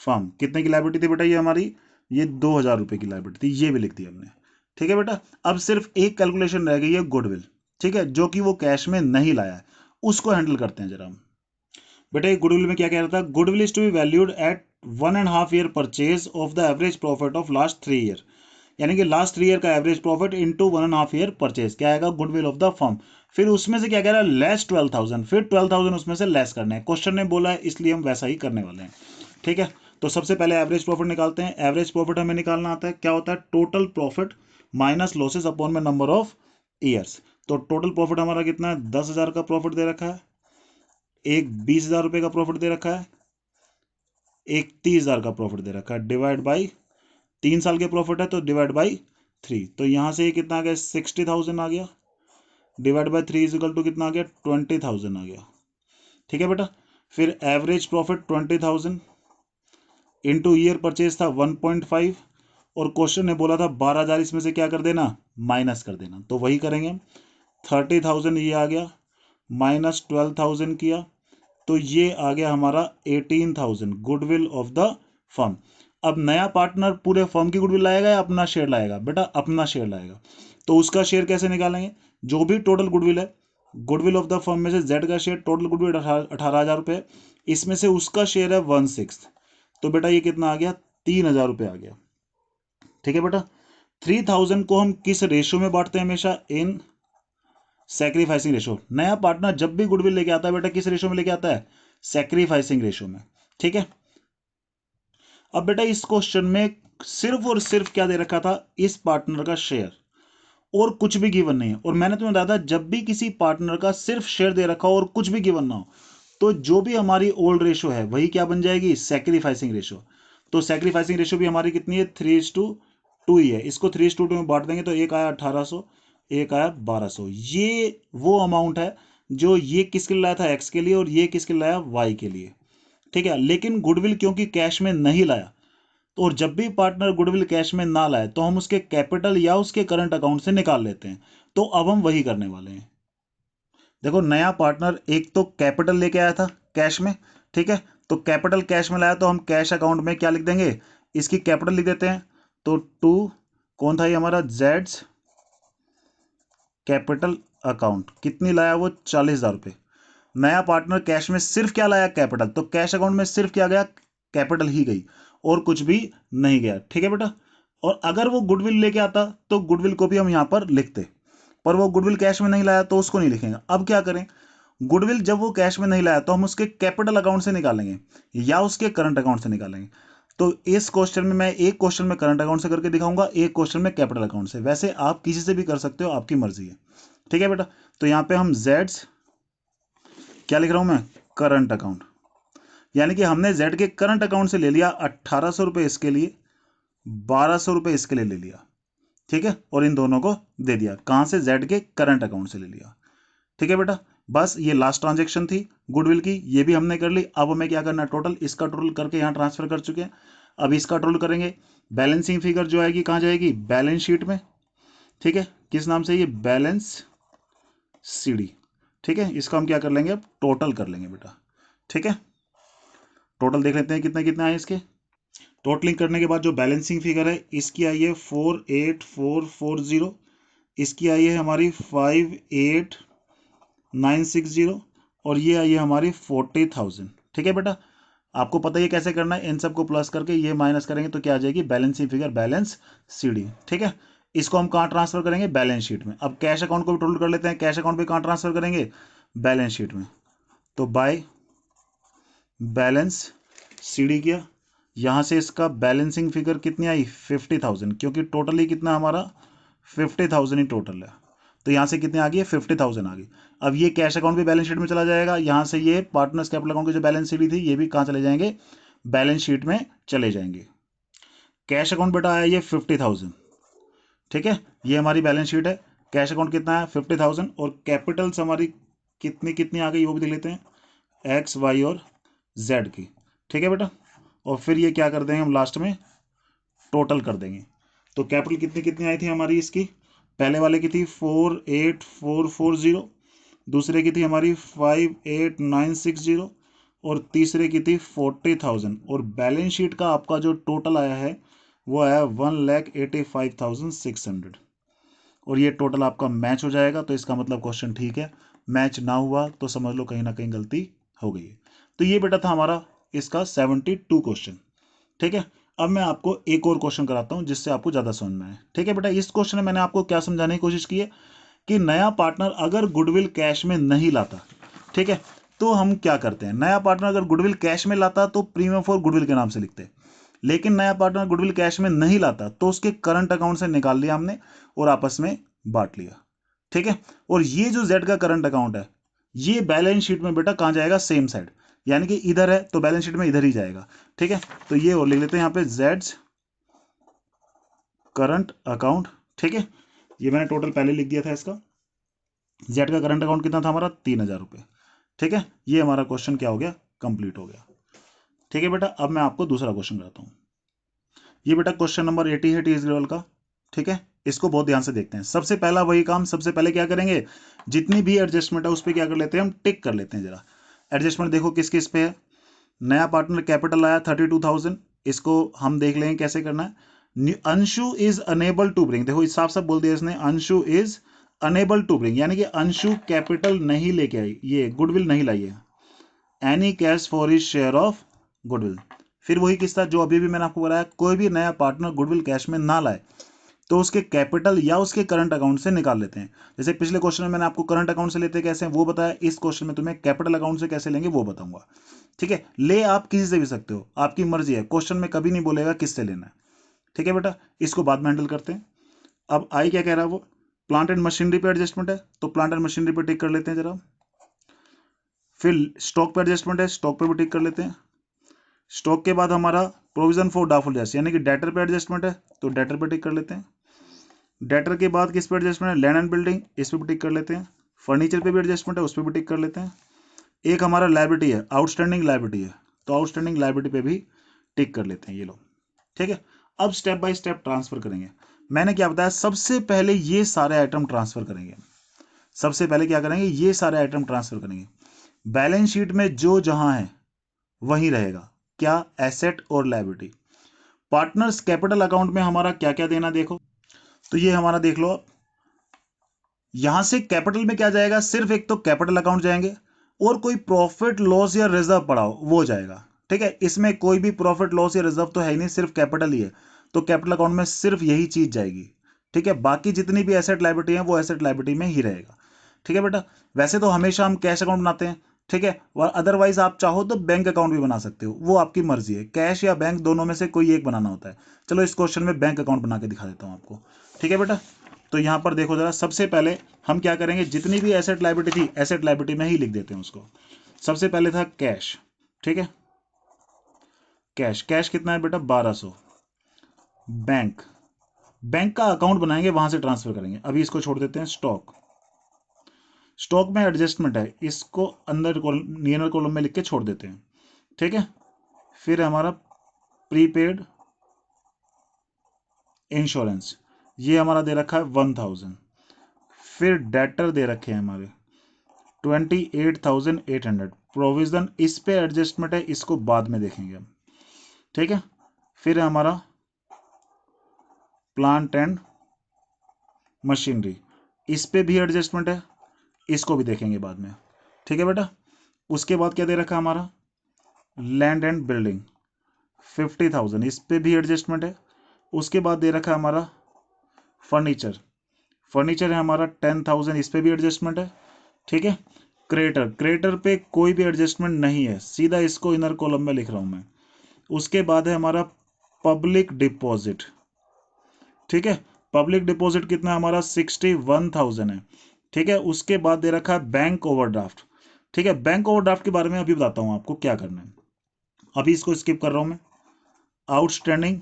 फर्म, कितने की लायबिलिटी थी बेटा ये हमारी? ये 2,000 रुपए की लायबिलिटी थी, ये भी लिख दी हमने। ठीक है बेटा, अब सिर्फ एक कैलकुलेशन रह गई है गुडविल। ठीक है, जो कि वो कैश में नहीं लाया है, उसको हैंडल करते हैं जरा हम। बेटा ये गुडविल में क्या कह रहा था, goodwill is to be valued at 1.5 year purchase of the average profit of last 3 year, यानी कि लास्ट 3 ईयर का average profit into 1.5 year purchase, क्या आएगा, गुडविल ऑफ द फर्म। फिर उसमें से क्या कह रहा है, लेस 12,000, फिर 12,000 उसमें से लेस करना है, क्वेश्चन ने बोला है इसलिए हम वैसा ही करने वाले हैं। ठीक है, तो सबसे पहले एवरेज प्रॉफिट निकालते हैं। एवरेज प्रॉफिट हमें निकालना आता है, क्या होता है, total profit minus losses upon में नंबर ऑफ ईयर्स। तो टोटल प्रॉफिट हमारा कितना है, 10,000 का प्रॉफिट दे रखा है, एक 20,000 रुपये का प्रॉफिट दे रखा है, एक 30,000 का प्रॉफिट दे रखा है, डिवाइड बाई 3 साल के प्रॉफिट है तो डिवाइड बाई 3, तो यहां से ये कितना आ गया, 60,000 आ गया, divide by 3 is equal to कितना आ गया, 20,000 आ गया। ठीक है बेटा, फिर average profit 20,000 into year purchase था 1.5, और क्वेश्चन ने बोला था 12,000 इसमें से क्या कर देना, माइनस कर देना, तो वही करेंगे हम। 30,000 ये आ गया, माइनस 12,000 किया, तो ये आ गया हमारा 18,000 गुडविल ऑफ द फर्म। अब नया पार्टनर पूरे फर्म की गुडविल लाएगा या अपना शेयर लाएगा, बेटा अपना शेयर लाएगा, तो उसका शेयर कैसे निकालेंगे, जो भी टोटल गुडविल है, गुडविल ऑफ द फर्म में से जेड का शेयर, टोटल गुडविल 18,000 रुपये, इसमें से उसका शेयर है 1/6, तो बेटा ये कितना आ गया, 3,000 रुपये आ गया। ठीक है बेटा, 3,000 को हम किस रेशियो में बांटते हैं, हमेशा इन सैक्रिफाइसिंग रेशियो। नया पार्टनर जब भी गुडविल लेके आता है बेटा किस रेशियो में लेके आता है, सैक्रिफाइसिंग रेशियो में। ठीक है, अब बेटा इस क्वेश्चन में सिर्फ और सिर्फ क्या दे रखा था, इस पार्टनर का शेयर, और कुछ भी गिवन नहीं है। और मैंने तुम्हें बताया था जब भी किसी पार्टनर का सिर्फ शेयर दे रखा हो और कुछ भी गिवन ना हो, तो जो भी हमारी ओल्ड रेशियो है वही क्या बन जाएगी, सैक्रिफाइसिंग रेशियो। तो सैक्रिफाइसिंग रेशियो भी हमारी कितनी है, 3:2 ही है। इसको 3:2 में बांट देंगे तो एक आया 1,800, एक आया 1,200। ये वो अमाउंट है जो ये किसके लिए लाया था, एक्स के लिए, और ये किसके लिए लाया, वाई के लिए। ठीक है, लेकिन गुडविल क्योंकि कैश में नहीं लाया, तो और जब भी पार्टनर गुडविल कैश में ना लाए तो हम उसके कैपिटल या उसके करंट अकाउंट से निकाल लेते हैं। तो अब हम वही करने वाले हैं। देखो नया पार्टनर एक तो कैपिटल लेके आया था कैश में, ठीक है, तो कैपिटल कैश में लाया तो हम कैश अकाउंट में क्या लिख देंगे, इसकी कैपिटल लिख देते हैं। तो 2 कौन था ये हमारा, जेड्स कैपिटल अकाउंट, कितनी लाया वो, 40,000 रुपये। नया पार्टनर कैश में सिर्फ क्या लाया, कैपिटल, तो कैश अकाउंट में सिर्फ क्या गया, कैपिटल ही गई, और कुछ भी नहीं गया। ठीक है बेटा, और अगर वो गुडविल लेके आता तो गुडविल को भी हम यहां पर लिखते, पर वो गुडविल कैश में नहीं लाया तो उसको नहीं लिखेंगे। अब क्या करें, गुडविल जब वो कैश में नहीं लाया तो हम उसके कैपिटल अकाउंट से निकालेंगे या उसके करंट अकाउंट से निकालेंगे। तो इस क्वेश्चन में मैं एक क्वेश्चन में करंट अकाउंट से करके दिखाऊंगा, एक क्वेश्चन में कैपिटल अकाउंट से, वैसे आप किसी से भी कर सकते हो, आपकी मर्जी है। ठीक है बेटा, तो यहां पे हम जेड्स क्या लिख रहा हूं मैं, करंट अकाउंट, यानी कि हमने जेड के करंट अकाउंट से ले लिया 1,800 रुपये इसके लिए, 1,200 रुपये इसके लिए ले लिया। ठीक है, और इन दोनों को दे दिया, कहां से, जेड के करंट अकाउंट से ले लिया। ठीक है बेटा, बस ये लास्ट ट्रांजेक्शन थी गुडविल की, ये भी हमने कर ली। अब हमें क्या करना है, टोटल, इसका टोटल करके यहाँ ट्रांसफर कर चुके हैं, अब इसका टोटल करेंगे। बैलेंसिंग फिगर जो आएगी कहाँ जाएगी, बैलेंस शीट में। ठीक है, किस नाम से, ये बैलेंस सीडी। ठीक है, इसका हम क्या कर लेंगे, अब टोटल कर लेंगे बेटा। ठीक है, टोटल देख लेते हैं कितने कितने आए इसके। टोटलिंग करने के बाद जो बैलेंसिंग फिगर है इसकी आई है 48440, इसकी आई है हमारी 58960, और ये आई है हमारी 40,000। ठीक है बेटा, आपको पता है कैसे करना है, इन सबको प्लस करके ये माइनस करेंगे तो क्या आ जाएगी, बैलेंसिंग फिगर, बैलेंस सीडी। ठीक है, इसको हम कहाँ ट्रांसफर करेंगे, बैलेंस शीट में। अब कैश अकाउंट को भी टोटल कर लेते हैं, कैश अकाउंट पे कहाँ ट्रांसफर करेंगे, बैलेंस शीट में। तो बाय बैलेंस सीडी किया, यहां से इसका बैलेंसिंग फिगर कितनी आई, 50,000, क्योंकि टोटल ही कितना हमारा 50,000 ही टोटल है, तो यहां से कितने आ गई, 50,000 आ गई। अब ये कैश अकाउंट भी बैलेंस शीट में चला जाएगा, यहां से ये पार्टनर्स कैपिटल अकाउंट की जो बैलेंस शीट थी ये भी कहां चले जाएंगे, बैलेंस शीट में चले जाएंगे। कैश अकाउंट बेटा आया ये 50,000। ठीक है, ये हमारी बैलेंस शीट है, कैश अकाउंट कितना है 50,000, और कैपिटल्स हमारी कितनी कितनी आ गई वो भी देख लेते हैं, एक्स वाई और जेड की। ठीक है बेटा, और फिर ये क्या कर देंगे हम लास्ट में, टोटल कर देंगे। तो कैपिटल कितनी कितनी आई थी हमारी इसकी, पहले वाले की थी 48440, दूसरे की थी हमारी 58960, और तीसरे की थी 40,000, और बैलेंस शीट का आपका जो टोटल आया है वो आया 1,85,600, और ये टोटल आपका मैच हो जाएगा, तो इसका मतलब क्वेश्चन ठीक है। मैच ना हुआ तो समझ लो कहीं ना कहीं गलती हो गई है। तो ये बेटा था हमारा इसका 72 क्वेश्चन। ठीक है, अब मैं आपको एक और क्वेश्चन कराता हूं जिससे आपको ज्यादा समझ में आए। ठीक है बेटा, इस क्वेश्चन में मैंने आपको क्या समझाने की कोशिश की है कि नया पार्टनर अगर गुडविल कैश में नहीं लाता, ठीक है, तो हम क्या करते हैं। नया पार्टनर अगर गुडविल कैश में लाता तो प्रीमियम फॉर गुडविल के नाम से लिखते, लेकिन नया पार्टनर गुडविल कैश में नहीं लाता तो उसके करंट अकाउंट से निकाल लिया हमने और आपस में बांट लिया। ठीक है, और ये जो जेड का करंट अकाउंट है ये बैलेंस शीट में बेटा कहां जाएगा, सेम साइड, यानी कि इधर है तो बैलेंस शीट में इधर ही जाएगा। ठीक है, तो ये और लिख लेते हैं यहां पे जेड्स करंट अकाउंट। ठीक है, ये मैंने टोटल पहले लिख दिया था इसका। जेड का करंट अकाउंट कितना था हमारा, 3000 रुपये। ठीक है, ये हमारा क्वेश्चन क्या हो गया, कंप्लीट हो गया। ठीक है बेटा, अब मैं आपको दूसरा क्वेश्चन कराता हूं। ये बेटा क्वेश्चन नंबर 80 है टीएस लेवल का। ठीक है, इसको बहुत ध्यान से देखते हैं। सबसे पहला वही काम, सबसे पहले क्या करेंगे, जितनी भी एडजस्टमेंट है उस पर क्या कर लेते हैं, हम टिक कर लेते हैं। जरा एडजस्टमेंट देखो किस किस पे है। नया पार्टनर कैपिटल आया 32,000, इसको हम देख लेंगे कैसे करना है। Anshu is unable to bring, देखो साफ साफ बोल दिया इसने, Anshu is unable to bring, यानी कि अंशु कैपिटल नहीं लेके आई, ये गुडविल नहीं लाई है, any cash for his share of goodwill. फिर वही किस्सा जो अभी भी मैंने आपको बताया, कोई भी नया पार्टनर गुडविल कैश में ना लाए तो उसके कैपिटल या उसके करंट अकाउंट से निकाल लेते हैं। जैसे पिछले क्वेश्चन में मैंने आपको करंट अकाउंट से लेते कैसे वो बताया, इस क्वेश्चन में तुम्हें कैपिटल अकाउंट से कैसे लेंगे वो बताऊंगा। ठीक है, ले आप किसी से भी सकते हो, आपकी मर्जी है, क्वेश्चन में कभी नहीं बोलेगा किससे लेना है। ठीक है बेटा, इसको बाद में हैंडल करते हैं। अब आई क्या कह रहा है वो, प्लांट एंड मशीनरी पे एडजस्टमेंट है तो प्लांट एंड मशीनरी पे टिक कर लेते हैं जरा। फिर स्टॉक पे एडजस्टमेंट है, स्टॉक पे भी टिक कर लेते हैं। स्टॉक के बाद हमारा प्रोविजन फॉर डाउटफुल डेट्स यानी कि डेटर पे एडजस्टमेंट है तो डेटर पे टिक कर लेते हैं। डेटर के बाद किस पे एडजस्टमेंट है, लैंड एंड बिल्डिंग, इस पे भी टिक कर लेते हैं। फर्नीचर पे भी एडजस्टमेंट है, उस पर भी टिक कर लेते हैं। एक हमारा लायबिलिटी है, आउटस्टैंडिंग लायबिलिटी है तो आउटस्टैंडिंग लायबिलिटी पे भी टिक कर लेते हैं ये लोग। ठीक है, अब स्टेप बाय स्टेप ट्रांसफर करेंगे। मैंने क्या बताया, सबसे पहले ये सारे आइटम ट्रांसफर करेंगे। सबसे पहले क्या करेंगे, ये सारे आइटम ट्रांसफर करेंगे। बैलेंस शीट में जो जहां है वहीं रहेगा, क्या, एसेट और लायबिलिटी। पार्टनर्स कैपिटल अकाउंट में हमारा क्या क्या देना देखो, तो ये हमारा देख लो, यहां से कैपिटल में क्या जाएगा, सिर्फ एक तो कैपिटल अकाउंट जाएंगे और कोई प्रॉफिट लॉस या रिजर्व पड़ा हो वो जाएगा। ठीक है, इसमें कोई भी प्रॉफिट लॉस या रिजर्व तो है ही नहीं, सिर्फ कैपिटल ही है, तो कैपिटल अकाउंट में सिर्फ यही चीज जाएगी। ठीक है, बाकी जितनी भी एसेट लायबिलिटी है वो एसेट लायबिलिटी में ही रहेगा। ठीक है बेटा, वैसे तो हमेशा हम कैश अकाउंट बनाते हैं। ठीक है, और अदरवाइज आप चाहो तो बैंक अकाउंट भी बना सकते हो, वो आपकी मर्जी है, कैश या बैंक दोनों में से कोई एक बनाना होता है। चलो इस क्वेश्चन में बैंक अकाउंट बना के दिखा देता हूं आपको। ठीक है बेटा, तो यहां पर देखो जरा, सबसे पहले हम क्या करेंगे, जितनी भी एसेट लायबिलिटी थी एसेट लायबिलिटी में ही लिख देते हैं उसको। सबसे पहले था कैश। ठीक है, कैश, कैश कितना है बेटा, 1200। बैंक, बैंक का अकाउंट बनाएंगे वहां से ट्रांसफर करेंगे, अभी इसको छोड़ देते हैं। स्टॉक, स्टॉक में एडजस्टमेंट है, इसको अंदर नियर कॉलम में लिख के छोड़ देते हैं। ठीक है, फिर हमारा प्रीपेड इंश्योरेंस, ये हमारा दे रखा है 1000। फिर डेटर दे रखे हैं हमारे 28,800। प्रोविजन, इस पे एडजस्टमेंट है, इसको बाद में देखेंगे हम। ठीक है, फिर है हमारा प्लांट एंड मशीनरी, इस पे भी एडजस्टमेंट है, इसको भी देखेंगे बाद में। ठीक है बेटा, उसके बाद क्या दे रखा है हमारा, लैंड एंड बिल्डिंग 50,000, इस पे भी एडजस्टमेंट है। उसके बाद दे रखा है हमारा फर्नीचर, फर्नीचर है हमारा 10,000, इस पे भी एडजस्टमेंट है। ठीक है, क्रेटर, क्रेटर पे कोई भी एडजस्टमेंट नहीं है, सीधा इसको इनर कॉलम में लिख रहा हूं मैं। उसके बाद है हमारा पब्लिक डिपॉजिट। ठीक है, पब्लिक डिपॉजिट कितना हमारा 61,000 है। ठीक है, उसके बाद दे रखा है बैंक ओवरड्राफ्ट। ठीक है, बैंक ओवरड्राफ्ट के बारे में अभी बताता हूं आपको क्या करना है, अभी इसको स्किप कर रहा हूं मैं। आउटस्टैंडिंग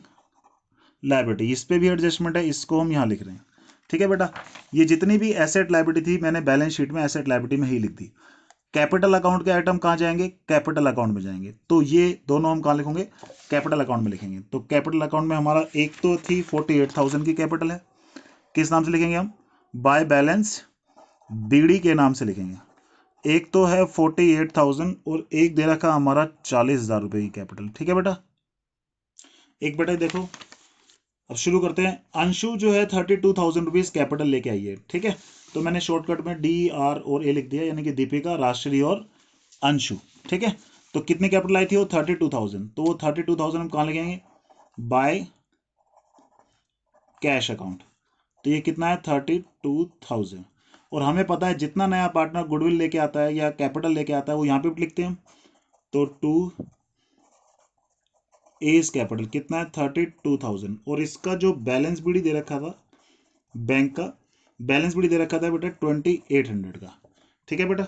लायबिलिटी, इस पे भी एडजस्टमेंट है, इसको हम यहां लिख रहे हैं। ठीक है बेटा, ये जितनी भी एसेट लायबिलिटी थी मैंने बैलेंस शीट में एसेट लायबिलिटी में ही लिख दी। कैपिटल अकाउंट के आइटम कहां जाएंगे, कैपिटल अकाउंट में जाएंगे, तो ये दोनों हम कहां लिखेंगे, कैपिटल अकाउंट में लिखेंगे। तो कैपिटल अकाउंट में हमारा एक तो थी 48,000 की कैपिटल है, किस नाम से लिखेंगे हम, बाय बैलेंस बीडी के नाम से लिखेंगे। एक तो है 48,000 और एक दे रखा हमारा 40,000 रुपए की कैपिटल। ठीक है बेटा, एक बेटा देखो, अब शुरू करते हैं। अंशु जो है 32,000 रुपीज कैपिटल लेके आई है। ठीक है, तो मैंने शॉर्टकट में डी आर और ए लिख दिया, यानी कि दीपिका, राजश्री और अंशु। ठीक है, तो कितनी कैपिटल आई थी वो 32,000, तो वो 32,000 हम कहाँ लिखेंगे, बाय कैश अकाउंट। तो ये कितना है 32,000। और हमें पता है जितना नया पार्टनर गुडविल लेके आता है या कैपिटल लेके आता है वो यहाँ पे भी लिखते हैं। तो 2 एज कैपिटल कितना है 32,000, और इसका जो बैलेंस बीडी दे रखा था बैंक का, बैलेंस बीडी दे रखा था बेटा 2800 का। ठीक है बेटा,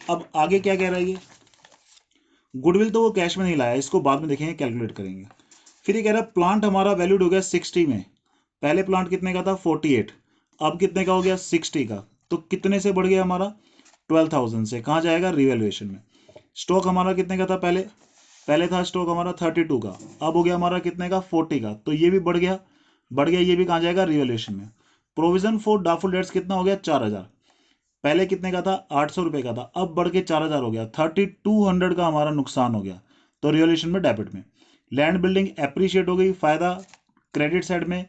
अब आगे क्या कह रहा है ये, गुडविल तो वो कैश में नहीं लाया, इसको बाद में देखेंगे, कैलकुलेट करेंगे। फिर ये कह रहा है प्लांट हमारा वैल्यूड हो गया 60 में, पहले प्लांट कितने का था 48, अब कितने का हो गया 60 का, तो कितने से बढ़ गया हमारा 12,000 से, कहाँ जाएगा रिवैल्यूएशन में। स्टॉक हमारा कितने का था पहले, पहले था स्टॉक हमारा 32 का, अब हो गया हमारा कितने का 40 का, तो ये भी बढ़ गया, ये भी कहाँ जाएगा रिवैल्यूएशन में। प्रोविजन फॉर डाउटफुल डेट्स कितना हो गया 4,000, पहले कितने का था 800 रुपए का था, अब बढ़ के 4,000 हो गया, 3200 का हमारा नुकसान हो गया, तो रिवैल्यूएशन में डेबिट में। लैंड बिल्डिंग एप्रिशिएट हो गई, फायदा क्रेडिट साइड में,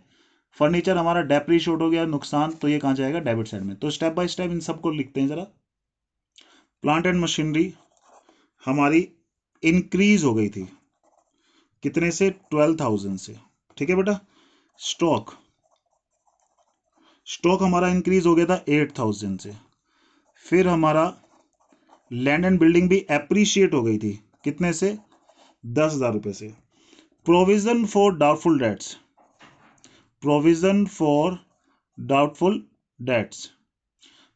फर्नीचर हमारा डेप्रिशिएट हो गया नुकसान, तो ये कहाँ जाएगा डेबिट साइड में। तो स्टेप बाय स्टेप इन सबको लिखते हैं जरा। प्लांट एंड मशीनरी हमारी इंक्रीज हो गई थी कितने से 12,000 से, ठीक है बेटा। स्टॉक हमारा इंक्रीज हो गया था 8,000 से। फिर हमारा लैंड एंड बिल्डिंग भी एप्रिशिएट हो गई थी कितने से 10,000 रुपए से। Provision for doubtful debts, provision for doubtful debts,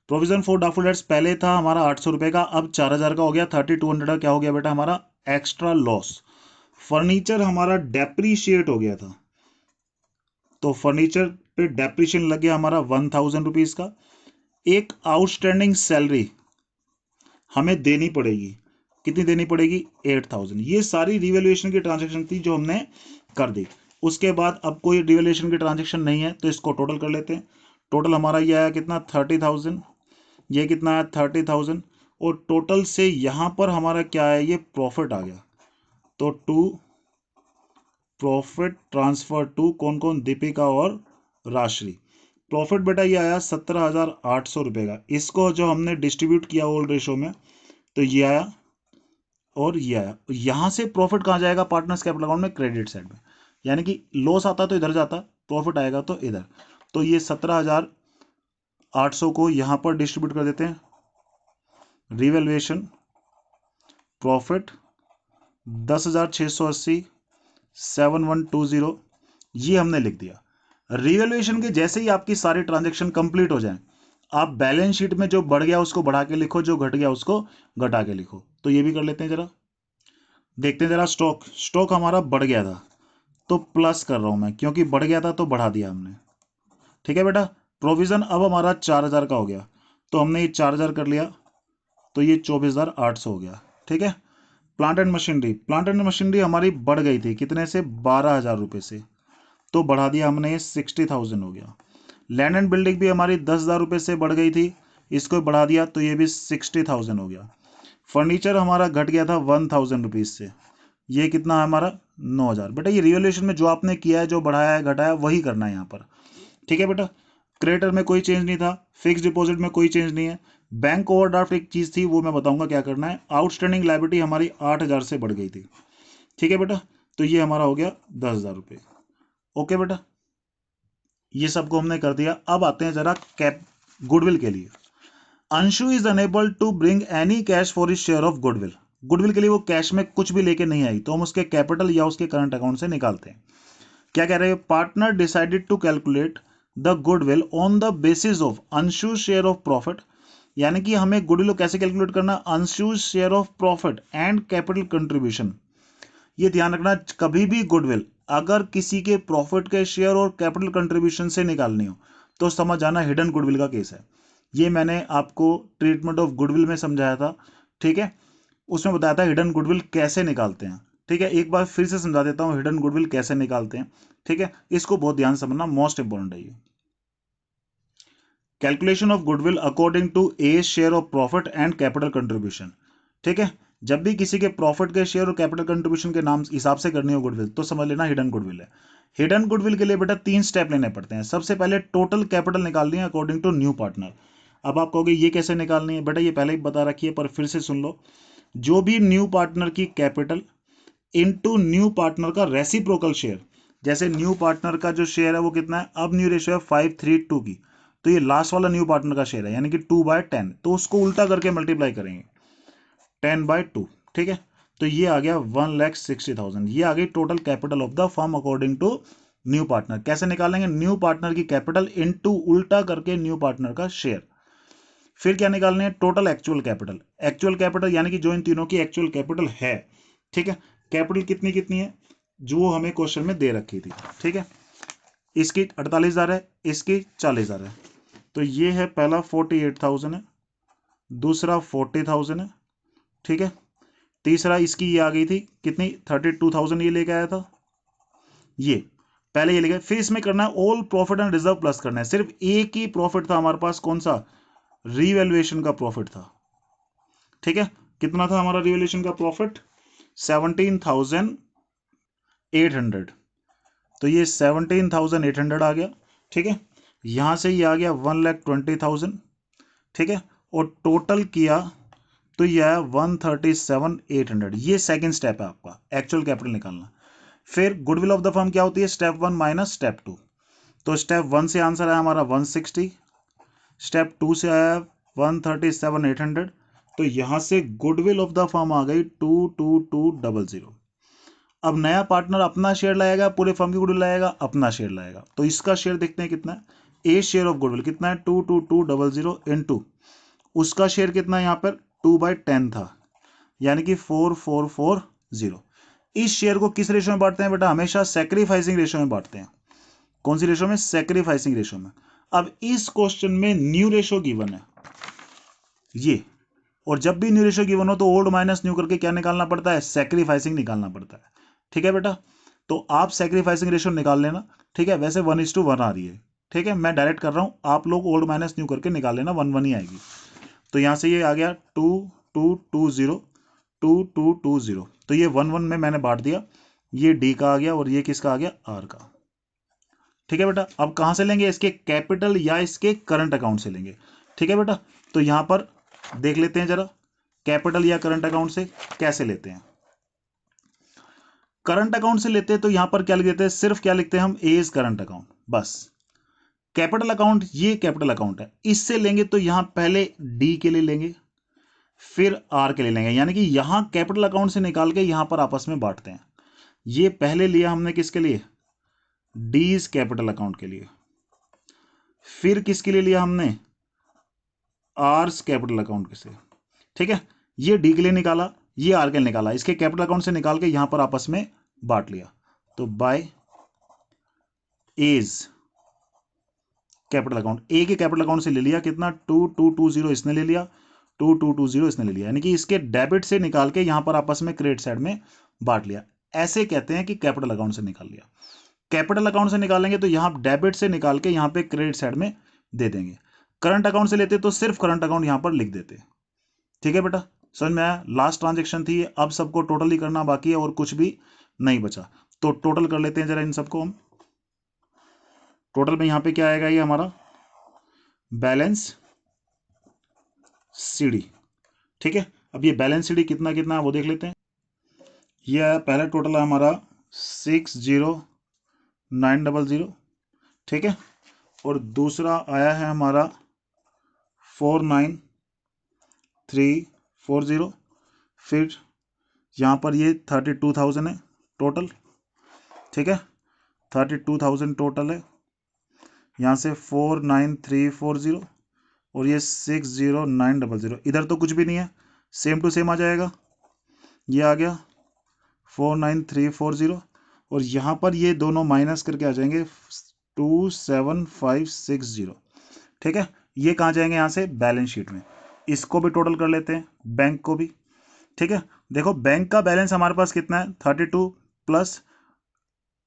provision for doubtful debts पहले था हमारा 800 रुपए का, अब 4,000 का हो गया, 3200 का क्या हो गया बेटा हमारा एक्स्ट्रा लॉस। फर्नीचर हमारा डेप्रीशिएट हो गया था, तो फर्नीचर पे डेप्रीशिएशन लग गया हमारा 1,000 रुपीज का। एक आउटस्टैंडिंग सैलरी हमें देनी पड़ेगी, कितनी देनी पड़ेगी 8,000। ये सारी रिवैल्यूएशन की ट्रांजैक्शन थी जो हमने कर दी। उसके बाद अब कोई रिवैल्यूएशन की ट्रांजैक्शन नहीं है, तो इसको टोटल कर लेते हैं। टोटल हमारा ये आया कितना 30,000, ये कितना आया 30,000, और टोटल से यहां पर हमारा क्या है ये प्रॉफिट आ गया। तो टू प्रॉफिट ट्रांसफर टू कौन कौन, दीपिका और राशि। प्रॉफिट बेटा ये आया 17,800 रुपए का, इसको जो हमने डिस्ट्रीब्यूट किया ओल्ड रेशो में, तो ये आया और ये आया। यहां से प्रॉफिट कहाँ जाएगा पार्टनर्स कैपिटल अकाउंट में क्रेडिट साइड में, यानी कि लॉस आता तो इधर जाता, प्रॉफिट आएगा तो इधर। तो ये 17,800 को यहां पर डिस्ट्रीब्यूट कर देते हैं, रिवैल्यूएशन प्रॉफिट 10,680 7120, ये हमने लिख दिया। रिवैल्यूएशन के जैसे ही आपकी सारी ट्रांजैक्शन कंप्लीट हो जाए, आप बैलेंस शीट में जो बढ़ गया उसको बढ़ा के लिखो, जो घट गया उसको घटा के लिखो। तो ये भी कर लेते हैं जरा, देखते हैं जरा। स्टॉक हमारा बढ़ गया था तो प्लस कर रहा हूं मैं, क्योंकि बढ़ गया था तो बढ़ा दिया हमने, ठीक है बेटा। प्रोविजन अब हमारा 4,000 का हो गया, तो हमने ये 4,000 कर लिया, तो ये 24,800 हो गया, ठीक है। प्लांट एंड मशीनरी हमारी बढ़ गई थी कितने से 12,000 रुपए से, तो बढ़ा दिया हमने 60,000 हो गया। लैंड एंड बिल्डिंग भी हमारी 10,000 रुपए से बढ़ गई थी, इसको बढ़ा दिया तो ये भी 60,000 हो गया। फर्नीचर हमारा घट गया था 1,000 रुपीज से, ये कितना है हमारा 9,000। बेटा ये रिवैल्यूएशन में जो आपने किया है, जो बढ़ाया है घटाया वही करना है यहाँ पर, ठीक है बेटा। क्रेडिटर में कोई चेंज नहीं था, फिक्स डिपॉजिट में कोई चेंज नहीं है। बैंक ओवरड्राफ्ट एक चीज थी, वो मैं बताऊंगा क्या करना है। आउटस्टैंडिंग लायबिलिटी हमारी 8,000 से बढ़ गई थी, ठीक है बेटा। तो ये हमारा हो गया 10,000 रुपये, ओके बेटा। ये सबको हमने कर दिया। अब आते हैं जरा कैप गुडविल के लिए। Anshu is unable to bring any cash for his share of goodwill. Goodwill के लिए वो कैश में कुछ भी लेके नहीं आई, तो हम उसके कैपिटल या उसके करंट अकाउंट से निकालते हैं। क्या कह रहे हैं, partner decided to calculate the goodwill on the basis of Anshu share of profit, यानी कि हमें गुडविल को कैसे कैलकुलेट करना, Anshu share of profit and capital contribution. ये ध्यान रखना, कभी भी गुडविल अगर किसी के प्रॉफिट के शेयर और कैपिटल कंट्रीब्यूशन से निकालनी हो तो समझ जाना हिडन गुडविल का केस है। ये मैंने आपको ट्रीटमेंट ऑफ गुडविल में समझाया था, ठीक है। उसमें बताया था हिडन गुडविल कैसे निकालते हैं, ठीक है। एक बार फिर से समझा देता हूं हिडन गुडविल कैसे निकालते हैं, ठीक है। इसको बहुत ध्यान से समझना, मोस्ट इंपॉर्टेंट है ये। Calculation of goodwill according to a share of profit and capital contribution, ठीक है। जब भी किसी के प्रॉफिट के शेयर और कैपिटल कंट्रीब्यूशन के नाम हिसाब से करनी हो गुडविल, तो समझ लेना हिडन गुडविल है। हिडन गुडविल के लिए बेटा 3 स्टेप लेने पड़ते हैं। सबसे पहले टोटल कैपिटल निकालनी है अकॉर्डिंग टू न्यू पार्टनर। अब आप कहोगे ये कैसे निकालनी है, बेटा ये पहले ही बता रखी है पर फिर से सुन लो। जो भी न्यू पार्टनर की कैपिटल इनटू न्यू पार्टनर का रेसिप्रोकल शेयर, जैसे न्यू पार्टनर का जो शेयर है वो कितना है, अब न्यू रेशियो है 5:3:2 की, तो ये लास्ट वाला न्यू पार्टनर का शेयर है यानी कि 2/10, तो उसको उल्टा करके मल्टीप्लाई करेंगे 10/2, ठीक है। तो ये आ गया 1,60,000, ये आ गई total capital of the firm according to new partner. कैसे निकालेंगे, न्यू पार्टनर की कैपिटल इनटू उल्टा करके न्यू पार्टनर का शेयर। फिर क्या निकालने हैं, total actual capital, actual capital यानी कि जो इन तीनों की एक्चुअल कैपिटल है, ठीक है। कैपिटल कितनी कितनी है जो हमें क्वेश्चन में दे रखी थी, ठीक है। इसकी 48,000 है, इसकी 40,000 है, तो ये है पहला 48,000 है, दूसरा 40,000 है, ठीक है। तीसरा इसकी ये आ गई थी कितनी 32,000 ये लेके आया था, ये पहले ये लेके, फिर इसमें करना है all profit and reserve plus करना है। सिर्फ एक ही प्रॉफिट था हमारे पास, कौन सा, रीवैल्यूएशन का प्रॉफिट था, ठीक है। कितना था हमारा रीवैल्यूएशन का प्रॉफिट, 17,800, तो ये 17,800 आ गया, ठीक है। यहां से ये आ गया 1,20,000, ठीक है। और टोटल किया तो ये आया 137,800। ये सेकंड स्टेप है आपका एक्चुअल कैपिटल निकालना। फिर गुडविल ऑफ द फर्म क्या होती है, स्टेप 1 माइनस स्टेप 2, तो स्टेप 1 से आंसर आया हमारा 160, स्टेप 2 से आया 137,800, तो यहां से गुडविल ऑफ द फर्म आ गई 22200। अब नया पार्टनर अपना शेयर लाएगा, पूरे फर्म की गुडविल लाएगा, अपना शेयर लाएगा, तो इसका शेयर देखते हैं कितना है, ए शेयर ऑफ गुडविल कितना है 22200 इनटू उसका शेयर कितना है यहाँ पर 2/10 था यानी कि 4440। इस शेयर को किस रेशो में बांटते हैं बेटा, हमेशा सैक्रिफाइसिंग रेशो में बांटते हैं। कौन सी रेशो में, सैक्रिफाइसिंग रेशो में। अब इस क्वेश्चन में न्यू रेशो गिवन है ये, और जब भी न्यू रेशो गिवन हो तो ओल्ड माइनस न्यू करके क्या निकालना पड़ता है, सैक्रिफाइसिंग निकालना पड़ता है, ठीक है बेटा। तो आप सैक्रिफाइसिंग रेशो निकाल लेना, ठीक है। वैसे 1:1 आ रही है, ठीक है, मैं डायरेक्ट कर रहा हूं, आप लोग ओल्ड माइनस न्यू करके निकाल लेना, 1:1 ही आएगी। तो यहां से ये आ गया 2,220, तो ये 1:1 में मैंने बांट दिया, ये डी का आ गया और ये किसका आ गया, आर का, ठीक है बेटा। अब कहां से लेंगे, इसके कैपिटल या इसके करंट अकाउंट से लेंगे, ठीक है बेटा। तो यहां पर देख लेते हैं जरा, कैपिटल या करंट अकाउंट से कैसे लेते हैं। करंट अकाउंट से लेते हैं तो यहां पर क्या लिख देते हैं, सिर्फ क्या लिखते हैं हम, एज करंट अकाउंट, बस। कैपिटल अकाउंट, ये कैपिटल अकाउंट है, इससे लेंगे तो यहां पहले डी के लिए लेंगे फिर आर के लिए लेंगे, यानी कि यहां कैपिटल अकाउंट से निकाल के यहां पर आपस में बांटते हैं। ये पहले लिया हमने किसके लिए, डीज कैपिटल अकाउंट के लिए, फिर किसके लिए लिया हमने, आर्स कैपिटल अकाउंट से, ठीक है। ये डी के लिए निकाला, ये आर के लिए निकाला, इसके कैपिटल अकाउंट से निकाल के यहां पर आपस में बांट लिया, तो बाय एज कैपिटल अकाउंट, ए के कैपिटल अकाउंट से ले लिया कितना 2,220 इसने ले लिया, 2,220 इसने ले लिया, यानी कि इसके डेबिट से निकाल के यहां पर आपस में क्रेडिट साइड में बांट लिया। ऐसे कहते हैं कि कैपिटल अकाउंट से निकाल लिया। कैपिटल अकाउंट से निकालेंगे तो यहां डेबिट से निकाल के यहां पे क्रेडिट साइड में दे देंगे। करंट अकाउंट से लेते तो सिर्फ करंट अकाउंट यहां पर लिख देते, ठीक है बेटा। समझ में आया, लास्ट ट्रांजेक्शन थी, अब सबको टोटली करना बाकी है और कुछ भी नहीं बचा, तो टोटल कर लेते हैं जरा इन सबको हम। टोटल में यहां पे क्या आएगा, ये हमारा बैलेंस सीडी, ठीक है। अब ये बैलेंस सीडी कितना कितना है वो देख लेते हैं। ये आया पहला टोटल है हमारा 60,900, ठीक है। और दूसरा आया है हमारा 49,340, फिर यहाँ पर ये 32,000 है टोटल, ठीक है, 32,000 टोटल है। यहाँ से 49,340 और ये 60,900, इधर तो कुछ भी नहीं है, सेम टू सेम आ जाएगा, ये आ गया 49,340 और यहाँ पर ये दोनों माइनस करके आ जाएंगे 27,560, ठीक है। ये कहाँ जाएंगे, यहाँ से बैलेंस शीट में। इसको भी टोटल कर लेते हैं, बैंक को भी, ठीक है। देखो बैंक का बैलेंस हमारे पास कितना है, 32 प्लस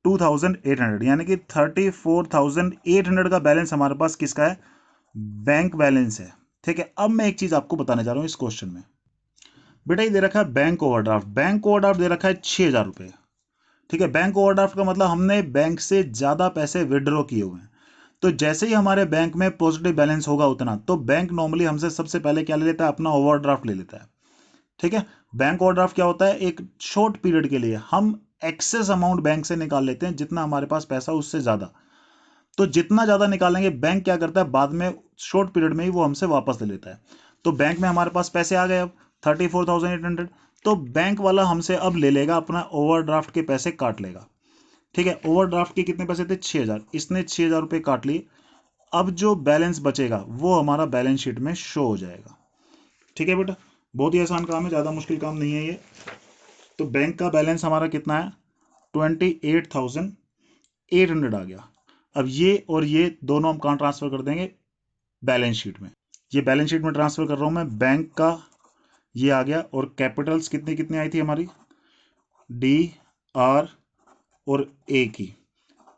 2,800 यानी कि 34,800 का बैलेंस हमारे पास किसका है, बैंक बैलेंस है, ठीक है। अब मैं एक चीज आपको बताने जा रहा हूं इस क्वेश्चन में, बेटा ये दे रखा है बैंक ओवरड्राफ्ट, बैंक ओवरड्राफ्ट दे रखा है 6,000 रुपये, ठीक है। बैंक ओवरड्राफ्ट का मतलब हमने बैंक से ज्यादा पैसे विड्रॉ किए हुए हैं, तो जैसे ही हमारे बैंक में पॉजिटिव बैलेंस होगा उतना, तो बैंक नॉर्मली हमसे सबसे पहले क्या ले लेता है, अपना ओवरड्राफ्ट ले लेता है, ठीक है। बैंक ओवरड्राफ्ट क्या होता है, एक शॉर्ट पीरियड के लिए हम एक्सेस अमाउंट बैंक से निकाल लेते हैं, जितना हमारे पास पैसा उससे ज्यादा, तो जितना ज्यादा निकालेंगे बैंक क्या करता है बाद में शॉर्ट पीरियड में ही वो हमसे वापस ले लेता है। तो बैंक में हमारे पास पैसे आ गए अब 34,800, तो बैंक वाला हमसे अब ले लेगा अपना ओवरड्राफ्ट के पैसे काट लेगा। ठीक है, ओवरड्राफ्ट के कितने पैसे थे 6,000, इसने 6,000 रुपये काट लिए। अब जो बैलेंस बचेगा वो हमारा बैलेंस शीट में शो हो जाएगा। ठीक है बेटा, बहुत ही आसान काम है, ज़्यादा मुश्किल काम नहीं है ये। तो बैंक का बैलेंस हमारा कितना है 28,800 आ गया। अब ये और ये दोनों हम कहाँ ट्रांसफर कर देंगे, बैलेंस शीट में। ये बैलेंस शीट में ट्रांसफर कर रहा हूँ मैं, बैंक का ये आ गया, और कैपिटल्स कितनी कितनी आई थी हमारी, डी आर और ए की।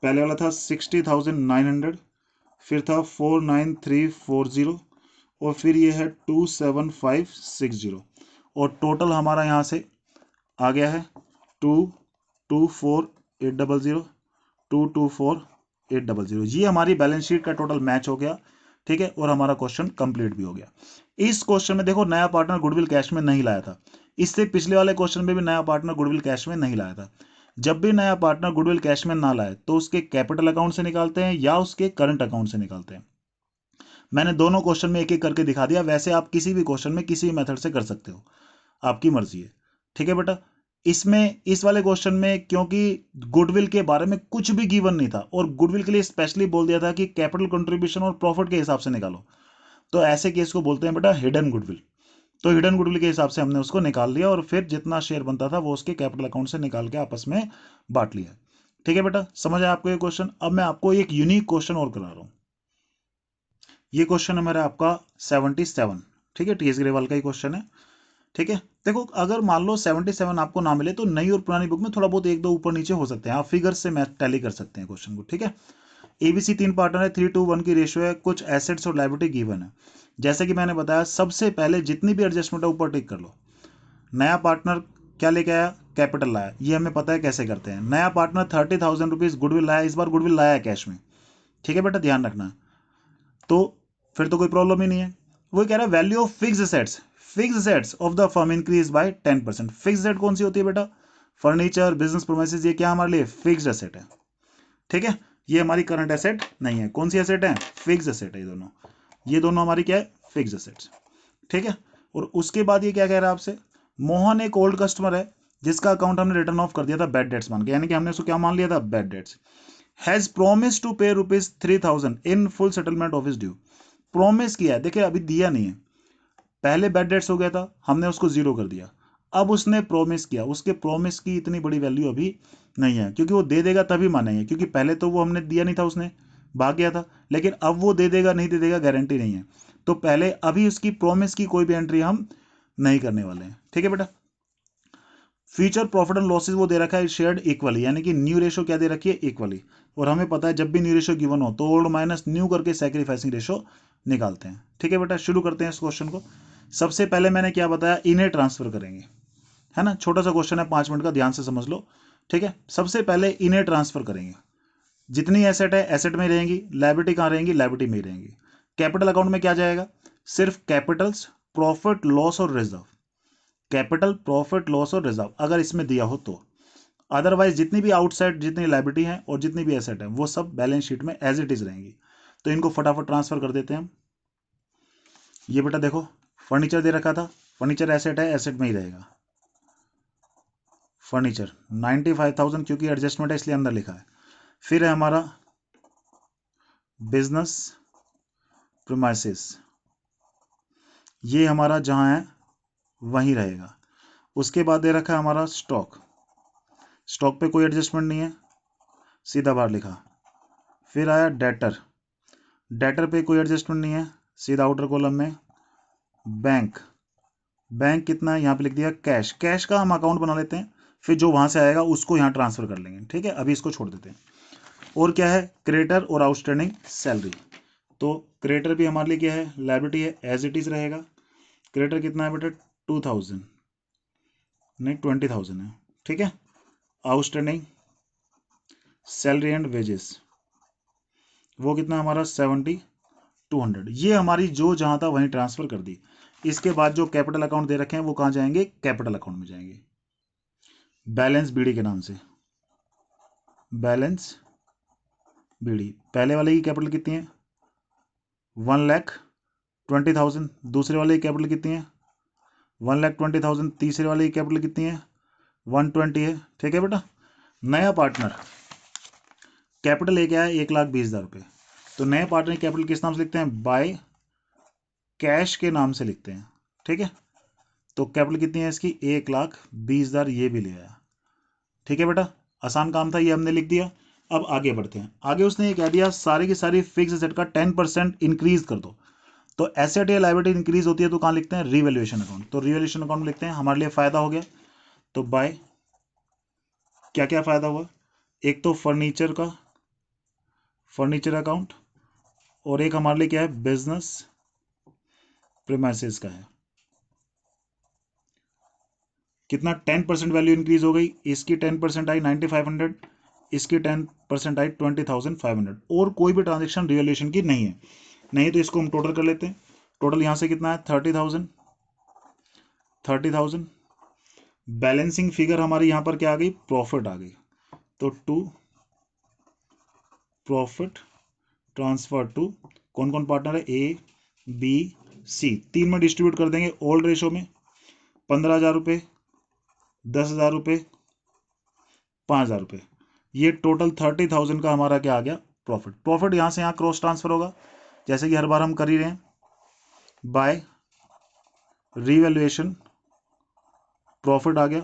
पहले वाला था 60,900, फिर था 49340, और फिर ये है 27560, और टोटल हमारा यहाँ से आ गया है 224,800, 224,800। ये हमारी बैलेंस शीट का टोटल मैच हो गया। ठीक है, और हमारा क्वेश्चन कंप्लीट भी हो गया। इस क्वेश्चन में देखो नया पार्टनर गुडविल कैश में नहीं लाया था, इससे पिछले वाले क्वेश्चन में भी नया पार्टनर गुडविल कैश में नहीं लाया था। जब भी नया पार्टनर गुडविल कैश में ना लाए तो उसके कैपिटल अकाउंट से निकालते हैं या उसके करंट अकाउंट से निकालते हैं। मैंने दोनों क्वेश्चन में एक एक करके दिखा दिया, वैसे आप किसी भी क्वेश्चन में किसी भी मेथड से कर सकते हो, आपकी मर्जी है। ठीक है बेटा, इसमें इस वाले क्वेश्चन में क्योंकि गुडविल के बारे में कुछ भी गिवन नहीं था और गुडविल के लिए स्पेशली बोल दिया था कि कैपिटल कंट्रीब्यूशन और प्रॉफिट के हिसाब से निकालो, तो ऐसे केस को बोलते हैं बेटा हिडन गुडविल। तो हिडन गुडविल के हिसाब से हमने उसको निकाल लिया और फिर जितना शेयर बनता था वो उसके कैपिटल अकाउंट से निकाल के आपस में बांट लिया। ठीक है बेटा, समझ आया आपको ये क्वेश्चन। अब मैं आपको एक यूनिक क्वेश्चन और करा रहा हूं। ये क्वेश्चन है मेरा आपका 77। ठीक है, टीएस ग्रेवाल का ही क्वेश्चन है। ठीक है, देखो अगर मान लो 77 आपको ना मिले तो नई और पुरानी बुक में थोड़ा बहुत एक दो ऊपर नीचे हो सकते हैं, आप फिगर से मैथ टैली कर सकते हैं क्वेश्चन को। ठीक है, एबीसी 3 पार्टनर है, 3:1 की रेशियो है, कुछ एसेट्स और लायबिलिटी गिवन है। जैसे कि मैंने बताया सबसे पहले जितनी भी एडजस्टमेंट है ऊपर टिक कर लो। नया पार्टनर क्या लेके आया, कैपिटल लाया, ये हमें पता है कैसे करते हैं। नया पार्टनर 30,000 रुपीज गुडविल लाया, इस बार गुडविल लाया है कैश में। ठीक है बेटा, ध्यान रखना। तो फिर तो कोई प्रॉब्लम ही नहीं है। वो कह रहा है value of fixed assets, fixed assets of the firm increase by 10%। Fixed asset कौन सी होती है बेटा, फर्नीचर, बिजनेस प्रीमाइसेस, ये क्या हमारे लिए फिक्स्ड एसेट है। ठीक है, ये हमारी करंट एसेट नहीं है। कौन सी एसेट है, फिक्स्ड एसेट है। ये दोनों हमारी क्या है, फिक्स्ड एसेट्स। ठीक है, और उसके बाद ये क्या कह रहा है आपसे, मोहन एक ओल्ड कस्टमर है जिसका अकाउंट हमने रिटर्न ऑफ कर दिया था बैड डेट्स मान के, यानी कि हमने उसको क्या मान लिया था, bad debts. Has promise to pay ₹3,000 in full settlement of his due. Promise किया है, देखिए अभी दिया नहीं है, पहले बैड डेट्स हो गया था, हमने उसको जीरो कर दिया। अब उसने प्रोमिस किया, उसके प्रोमिस की इतनी बड़ी वैल्यू अभी नहीं है, क्योंकि वो दे देगा तभी मानेंगे, क्योंकि पहले तो वो हमने दिया नहीं था, उसने भाग गया था। लेकिन अब वो दे देगा नहीं दे देगा गारंटी नहीं है, तो पहले अभी उसकी प्रोमिस की कोई भी एंट्री हम नहीं करने वाले हैं। ठीक है बेटा, फ्यूचर प्रॉफिट एंड लॉसेज वो दे रखा है शेयर्ड इक्वली, यानी कि न्यू रेशो क्या दे रखी है, इक्वली। और हमें पता है जब भी न्यू रेशो गिवन हो तो ओल्ड माइनस न्यू करके सैक्रिफाइसिंग रेशो निकालते हैं। ठीक है बेटा, शुरू करते हैं इस क्वेश्चन को। सबसे पहले मैंने क्या बताया, इन्हें ट्रांसफर करेंगे, है ना, छोटा सा क्वेश्चन है 5 मिनट का, ध्यान से समझ लो। ठीक है, सबसे पहले इन्हें ट्रांसफर करेंगे, जितनी एसेट है एसेट में रहेंगी, लायबिलिटी कहाँ रहेंगी, लायबिलिटी में ही रहेंगी। कैपिटल अकाउंट में क्या जाएगा, सिर्फ कैपिटल्स, प्रॉफिट लॉस और रिजर्व। कैपिटल, प्रॉफिट लॉस और रिजर्व अगर इसमें दिया हो तो, अदरवाइज जितनी भी आउटसाइड जितनी लायबिलिटी है और जितनी भी एसेट है वो सब बैलेंस शीट में एज इट इज रहेंगी। तो इनको फटाफट ट्रांसफर कर देते हैं हम। ये बेटा देखो, फर्नीचर दे रखा था, फर्नीचर एसेट है, एसेट में ही रहेगा। फर्नीचर 95,000 क्योंकि एडजस्टमेंट है इसलिए अंदर लिखा है। फिर है हमारा बिजनेस प्रीमाइसेस, ये हमारा जहां है वहीं रहेगा। उसके बाद दे रखा है हमारा स्टॉक, स्टॉक पे कोई एडजस्टमेंट नहीं है, सीधा बाहर लिखा। फिर आया डेटर, डेटर पे कोई एडजस्टमेंट नहीं है, सीधा आउटर कॉलम में। बैंक, बैंक कितना है यहाँ पे लिख दिया, कैश, कैश का हम अकाउंट बना लेते हैं, फिर जो वहां से आएगा उसको यहाँ ट्रांसफर कर लेंगे। ठीक है, अभी इसको छोड़ देते हैं। और क्या है, क्रेडिटर और आउटस्टैंडिंग सैलरी। तो क्रेडिटर भी हमारे लिए क्या है, लायबिलिटी है, एज इट इज रहेगा। क्रेडिटर कितना है बेटा, 2,000 नहीं 20,000 है। ठीक है, आउटस्टैंडिंग सैलरी एंड वेजेस वो कितना हमारा 7,200। ये हमारी जो जहां था वहीं ट्रांसफर कर दी। इसके बाद जो कैपिटल अकाउंट दे रखे हैं वो कहाँ जाएंगे, कैपिटल अकाउंट में जाएंगे, बैलेंस बीडी के नाम से, बैलेंस बीडी। पहले वाले की कैपिटल कितनी है, 1,20,000। दूसरे वाले की कैपिटल कितनी है, 1,20,000। तीसरे वाले की कैपिटल कितनी है, 120 है। ठीक है बेटा, नया पार्टनर कैपिटल लेके आया 1,20,000 रुपये, तो नए पार्टनर की कैपिटल किस नाम से लिखते हैं, बाय कैश के नाम से लिखते हैं। ठीक है, तो कैपिटल कितनी है इसकी, 1,20,000, ये भी ले आया। ठीक है बेटा, आसान काम था, ये हमने लिख दिया। अब आगे बढ़ते हैं। आगे उसने ये कह दिया सारी की सारी फिक्स एसेट का 10% इंक्रीज कर दो। तो एसेट या लायबिलिटी इंक्रीज होती है तो कहाँ लिखते हैं, रिवैल्यूएशन अकाउंट। तो रिवैल्यूएशन अकाउंट में लिखते हैं, हमारे लिए फायदा हो गया। तो बाय क्या क्या फायदा हुआ, एक तो फर्नीचर का, फर्नीचर अकाउंट, और एक हमारे लिए क्या है, बिजनेस प्रीमाइसेस का है। कितना, 10% वैल्यू इंक्रीज हो गई। इसकी 10% आई 9,500, इसकी 10% आई 20,500। और कोई भी ट्रांजेक्शन रिवैल्यूएशन की नहीं है, नहीं तो इसको हम टोटल कर लेते हैं। टोटल यहां से कितना है, 30,000। बैलेंसिंग फिगर हमारी यहां पर क्या आ गई, प्रॉफिट आ गई। तो टू प्रॉफिट ट्रांसफर टू कौन कौन पार्टनर है, ए बी सी, 3 में डिस्ट्रीब्यूट कर देंगे ओल्ड रेशो में। 15,000 रुपये, 10,000 रुपये, 5,000 रुपये, ये टोटल 30,000 का हमारा क्या आ गया, प्रॉफिट। प्रॉफिट यहां से यहां क्रॉस ट्रांसफर होगा, जैसे कि हर बार हम कर ही रहे हैं, बाय रीवैल्यूएशन प्रॉफिट आ गया।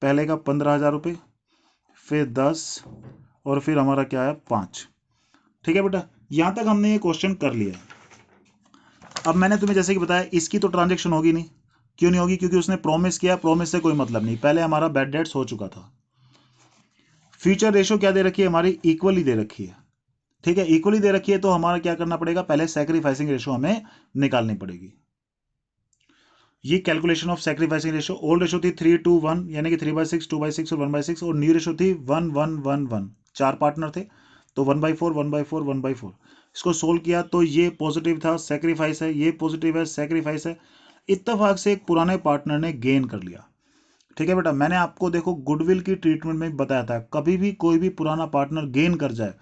पहले का 15,000 रुपये, फिर 10, और फिर हमारा क्या है, 5। ठीक है बेटा, यहां तक हमने ये क्वेश्चन कर लिया। अब मैंने तुम्हें जैसे कि बताया, इसकी तो ट्रांजेक्शन होगी नहीं। क्यों नहीं होगी, क्योंकि उसने प्रॉमिस किया, प्रॉमिस से कोई मतलब नहीं, पहले हमारा बैड डेट्स हो चुका था। फ्यूचर रेशो क्या दे रखी है हमारी, इक्वली दे रखी है। ठीक है, इक्वली दे रखी है तो हमारा क्या करना पड़ेगा, पहले सैक्रिफाइसिंग रेशो हमें निकालनी पड़ेगी। ये calculation of sacrificing ratio, old ratio थी 3:1, यानी कि 3/6, 2/6 और 1/6, और न्यू रेशो थी 1:1:1:1। 4 पार्टनर थे, तो 1/4, 1/4, 1/4। इसको सोल्व किया तो ये पॉजिटिव था, सैक्रिफाइस है, ये पॉजिटिव है, सैक्रिफाइस है। इत्तेफाक से एक पुराने पार्टनर ने गेन कर लिया। ठीक है बेटा, मैंने आपको देखो गुडविल की ट्रीटमेंट में बताया था, कभी भी कोई भी पुराना पार्टनर गेन कर जाए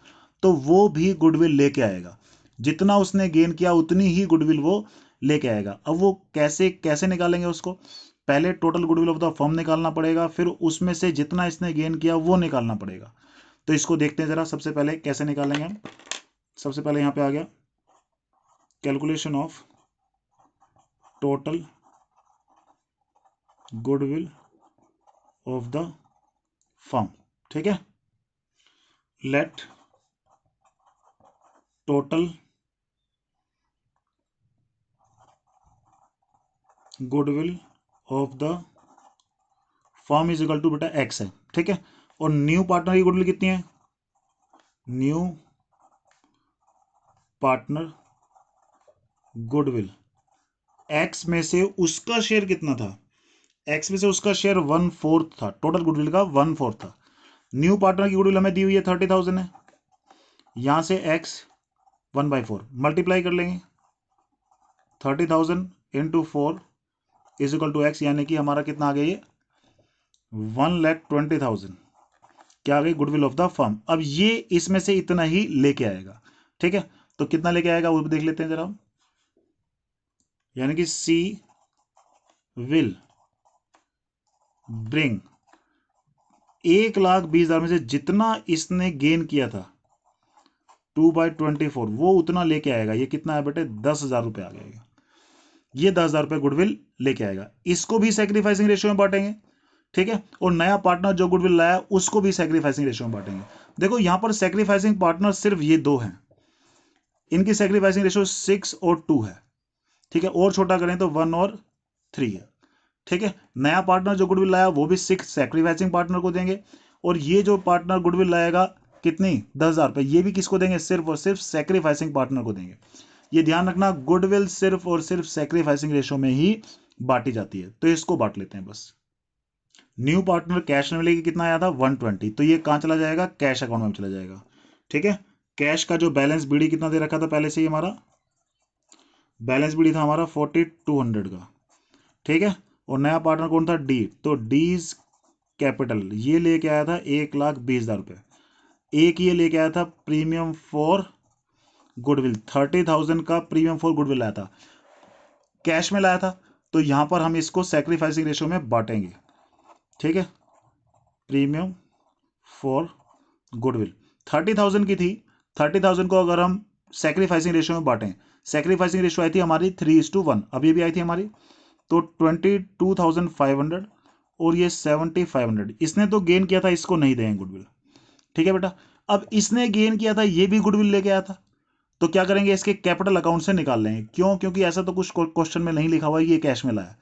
तो वो भी गुडविल लेके आएगा। जितना उसने गेन किया उतनी ही गुडविल वो लेके आएगा। अब वो कैसे कैसे निकालेंगे उसको, पहले total goodwill of the firm निकालना पड़ेगा, फिर उसमें से जितना इसने गेन किया वो निकालना पड़ेगा। तो इसको देखते हैं जरा, सबसे पहले कैसे निकालेंगे हम। सबसे पहले यहां पे आ गया calculation of total goodwill of the firm. ठीक है, let total goodwill of the firm is equal to बेटा एक्स है। ठीक है, और न्यू पार्टनर की गुडविल कितनी है, न्यू पार्टनर गुडविल एक्स में से उसका शेयर कितना था, एक्स में से उसका शेयर 1/4 था, टोटल गुडविल का 1/4 था। न्यू पार्टनर की गुडविल हमें दी हुई है 30,000 है, यहां से एक्स 1/4 मल्टीप्लाई कर लेंगे, 30,000 into 4 is equal to x, यानी कि हमारा कितना आ गया, ये 1,20,000 क्या आ गई, गुडविल ऑफ द फर्म। अब ये इसमें से इतना ही लेके आएगा। ठीक है, तो कितना लेके आएगा वो भी देख लेते हैं जरा, यानी कि सी विल ब्रिंग 1,20,000 में से जितना इसने गेन किया था 2/24 वो उतना लेके आएगा। ये कितना है बेटे, 10,000 रुपये आ जाएगा। ये 10,000 रुपये गुडविल लेके आएगा, इसको भी सैक्रिफाइसिंग रेशियो में बांटेंगे। ठीक है, और नया पार्टनर जो गुडविल लाया उसको भी सैक्रिफाइसिंग रेशियो में बांटेंगे। देखो यहां पर सैक्रिफाइसिंग पार्टनर सिर्फ ये 2 हैं, इनकी सैक्रिफाइसिंग रेशियो 6 और 2 है। ठीक है, और छोटा करें तो 1 और 3 है। ठीक है, नया पार्टनर जो गुडविल लाया वो भी 6 सैक्रिफाइसिंग पार्टनर को देंगे, और ये जो पार्टनर गुडविल लाएगा कितनी, 10,000 रुपये, ये भी किसको देंगे, सिर्फ और सिर्फ सैक्रिफाइसिंग पार्टनर को देंगे। ये ध्यान रखना, गुडविल सिर्फ और सिर्फ सैक्रिफाइसिंग रेशो में ही बांटी जाती है, तो इसको बांट लेते हैं बस। न्यू पार्टनर कैश में मिलेगी, कितना आया था 120, तो ये कहां चला जाएगा, कैश अकाउंट में चला जाएगा। ठीक है, कैश का जो बैलेंस बीडी कितना दे रखा था पहले से ही हमारा बैलेंस बीडी था हमारा 4200 का, ठीक है। और नया पार्टनर कौन था, डी, तो डीज कैपिटल ये लेके आया था 1,20,000 रुपये। एक ये लेके आया था प्रीमियम फॉर गुडविल, 30,000 का प्रीमियम फॉर गुडविल आया था, कैश में लाया था। तो यहां पर हम इसको सैक्रिफाइसिंग रेशियो में बांटेंगे, ठीक है। प्रीमियम फॉर गुडविल 30,000 की थी, 30,000 को अगर हम सैक्रिफाइसिंग रेशियो में बांटें, सैक्रिफाइसिंग रेशियो आई थी हमारी 3:1, अभी भी आई थी हमारी, तो 22,500 और ये 7,500। इसने तो गेन किया था, इसको नहीं देंगे गुडविल, ठीक है बेटा। अब इसने गेन किया था, ये भी गुडविल लेके आया था, तो क्या करेंगे, इसके कैपिटल अकाउंट से निकाल लेंगे। क्यों, क्योंकि ऐसा तो कुछ क्वेश्चन में नहीं लिखा हुआ है ये कैश में लाया,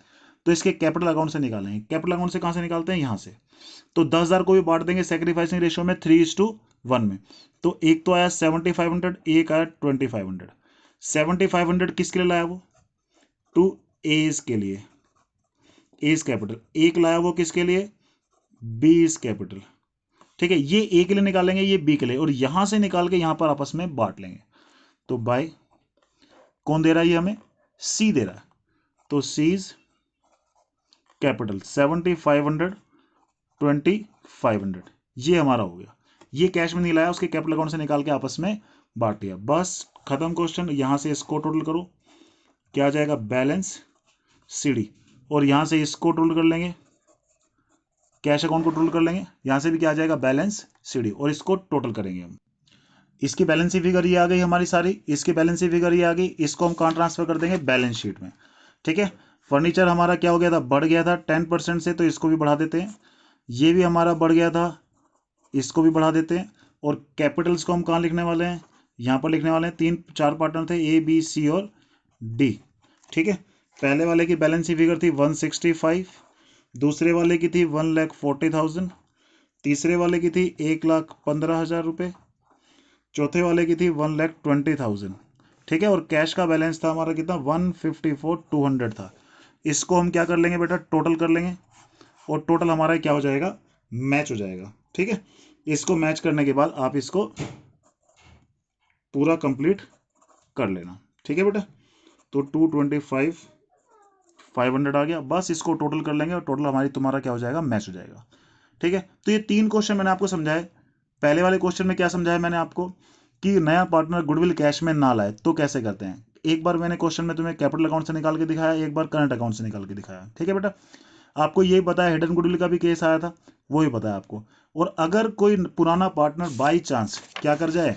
तो इसके कैपिटल अकाउंट से निकालेंगे। कैपिटल अकाउंट से कहां से निकालते हैं, यहां से। तो 10,000 को भी बांट देंगे सैक्रिफाइसिंग रेशियो में 3:1 में। तो एक तो आया 7,500, एक आया 2,500। 7,500 किसके लिए लाया वो, टू एज के लिए, एज कैपिटल। एक लाया वो किसके लिए, बीज कैपिटल, ठीक है। ये ए के लिए निकालेंगे, ये बी के लिए, और यहां से निकाल के यहां पर आपस में बांट लेंगे। तो बाय कौन दे रहा है, ये हमें सी दे रहा है, तो सीज कैपिटल 7,500, 2,500, ये हमारा हो गया। ये कैश में नहीं लाया, उसके कैपिटल अकाउंट से निकाल के आपस में बांट दिया, बस खत्म क्वेश्चन। यहां से इसको टोटल करो, क्या आ जाएगा, बैलेंस सीडी, और यहां से इसको टोटल कर लेंगे, कैश अकाउंट को टोटल कर लेंगे, यहां से भी क्या आ जाएगा, बैलेंस सीडी, और इसको टोटल करेंगे हम। इसकी बैलेंस शीट फिगर ये आ गई हमारी सारी, इसकी बैलेंस शीट फिगर ये आ गई, इसको हम कहां ट्रांसफर कर देंगे, बैलेंस शीट में, ठीक है। फर्नीचर हमारा क्या हो गया था, बढ़ गया था 10% से, तो इसको भी बढ़ा देते हैं। ये भी हमारा बढ़ गया था, इसको भी बढ़ा देते हैं। और कैपिटल्स को हम कहाँ लिखने वाले हैं, यहाँ पर लिखने वाले हैं। 4 पार्टनर थे, ए बी सी और डी, ठीक है। पहले वाले की बैलेंस शीट फिगर थी 165, दूसरे वाले की थी 1,40,000, तीसरे वाले की थी 1,15,000 रुपये, चौथे वाले की थी 1,20,000, ठीक है। और कैश का बैलेंस था हमारा कितना, 154,200 था। इसको हम क्या कर लेंगे बेटा, टोटल कर लेंगे, और टोटल हमारा क्या हो जाएगा, मैच हो जाएगा, ठीक है। इसको मैच करने के बाद आप इसको पूरा कंप्लीट कर लेना, ठीक है बेटा। तो 225,500 आ गया, बस इसको टोटल कर लेंगे और टोटल हमारी तुम्हारा क्या हो जाएगा, मैच हो जाएगा, ठीक है। तो ये 3 क्वेश्चन मैंने आपको समझाए। पहले वाले क्वेश्चन में क्या समझाया मैंने आपको, कि नया पार्टनर गुडविल कैश में ना लाए तो कैसे करते हैं। एक बार मैंने क्वेश्चन में तुम्हें कैपिटल अकाउंट से निकाल के दिखाया, एक बार करंट अकाउंट से निकाल के दिखाया, ठीक है बेटा। आपको यही पता है, हिडन गुडविल का भी केस आया था, वो ही पता है आपको। और अगर कोई पुराना पार्टनर बाई चांस क्या कर जाए,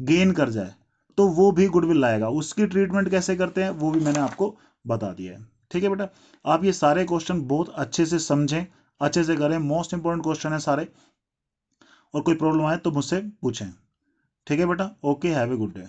गेन कर जाए, तो वो भी गुडविल लाएगा। उसकी ट्रीटमेंट कैसे करते हैं वो भी मैंने आपको बता दिया है, ठीक है बेटा। आप ये सारे क्वेश्चन बहुत अच्छे से समझें, अच्छे से करें, मोस्ट इंपॉर्टेंट क्वेश्चन है सारे। और कोई प्रॉब्लम आए तो मुझसे पूछें, ठीक है बेटा। Okay, have a good day.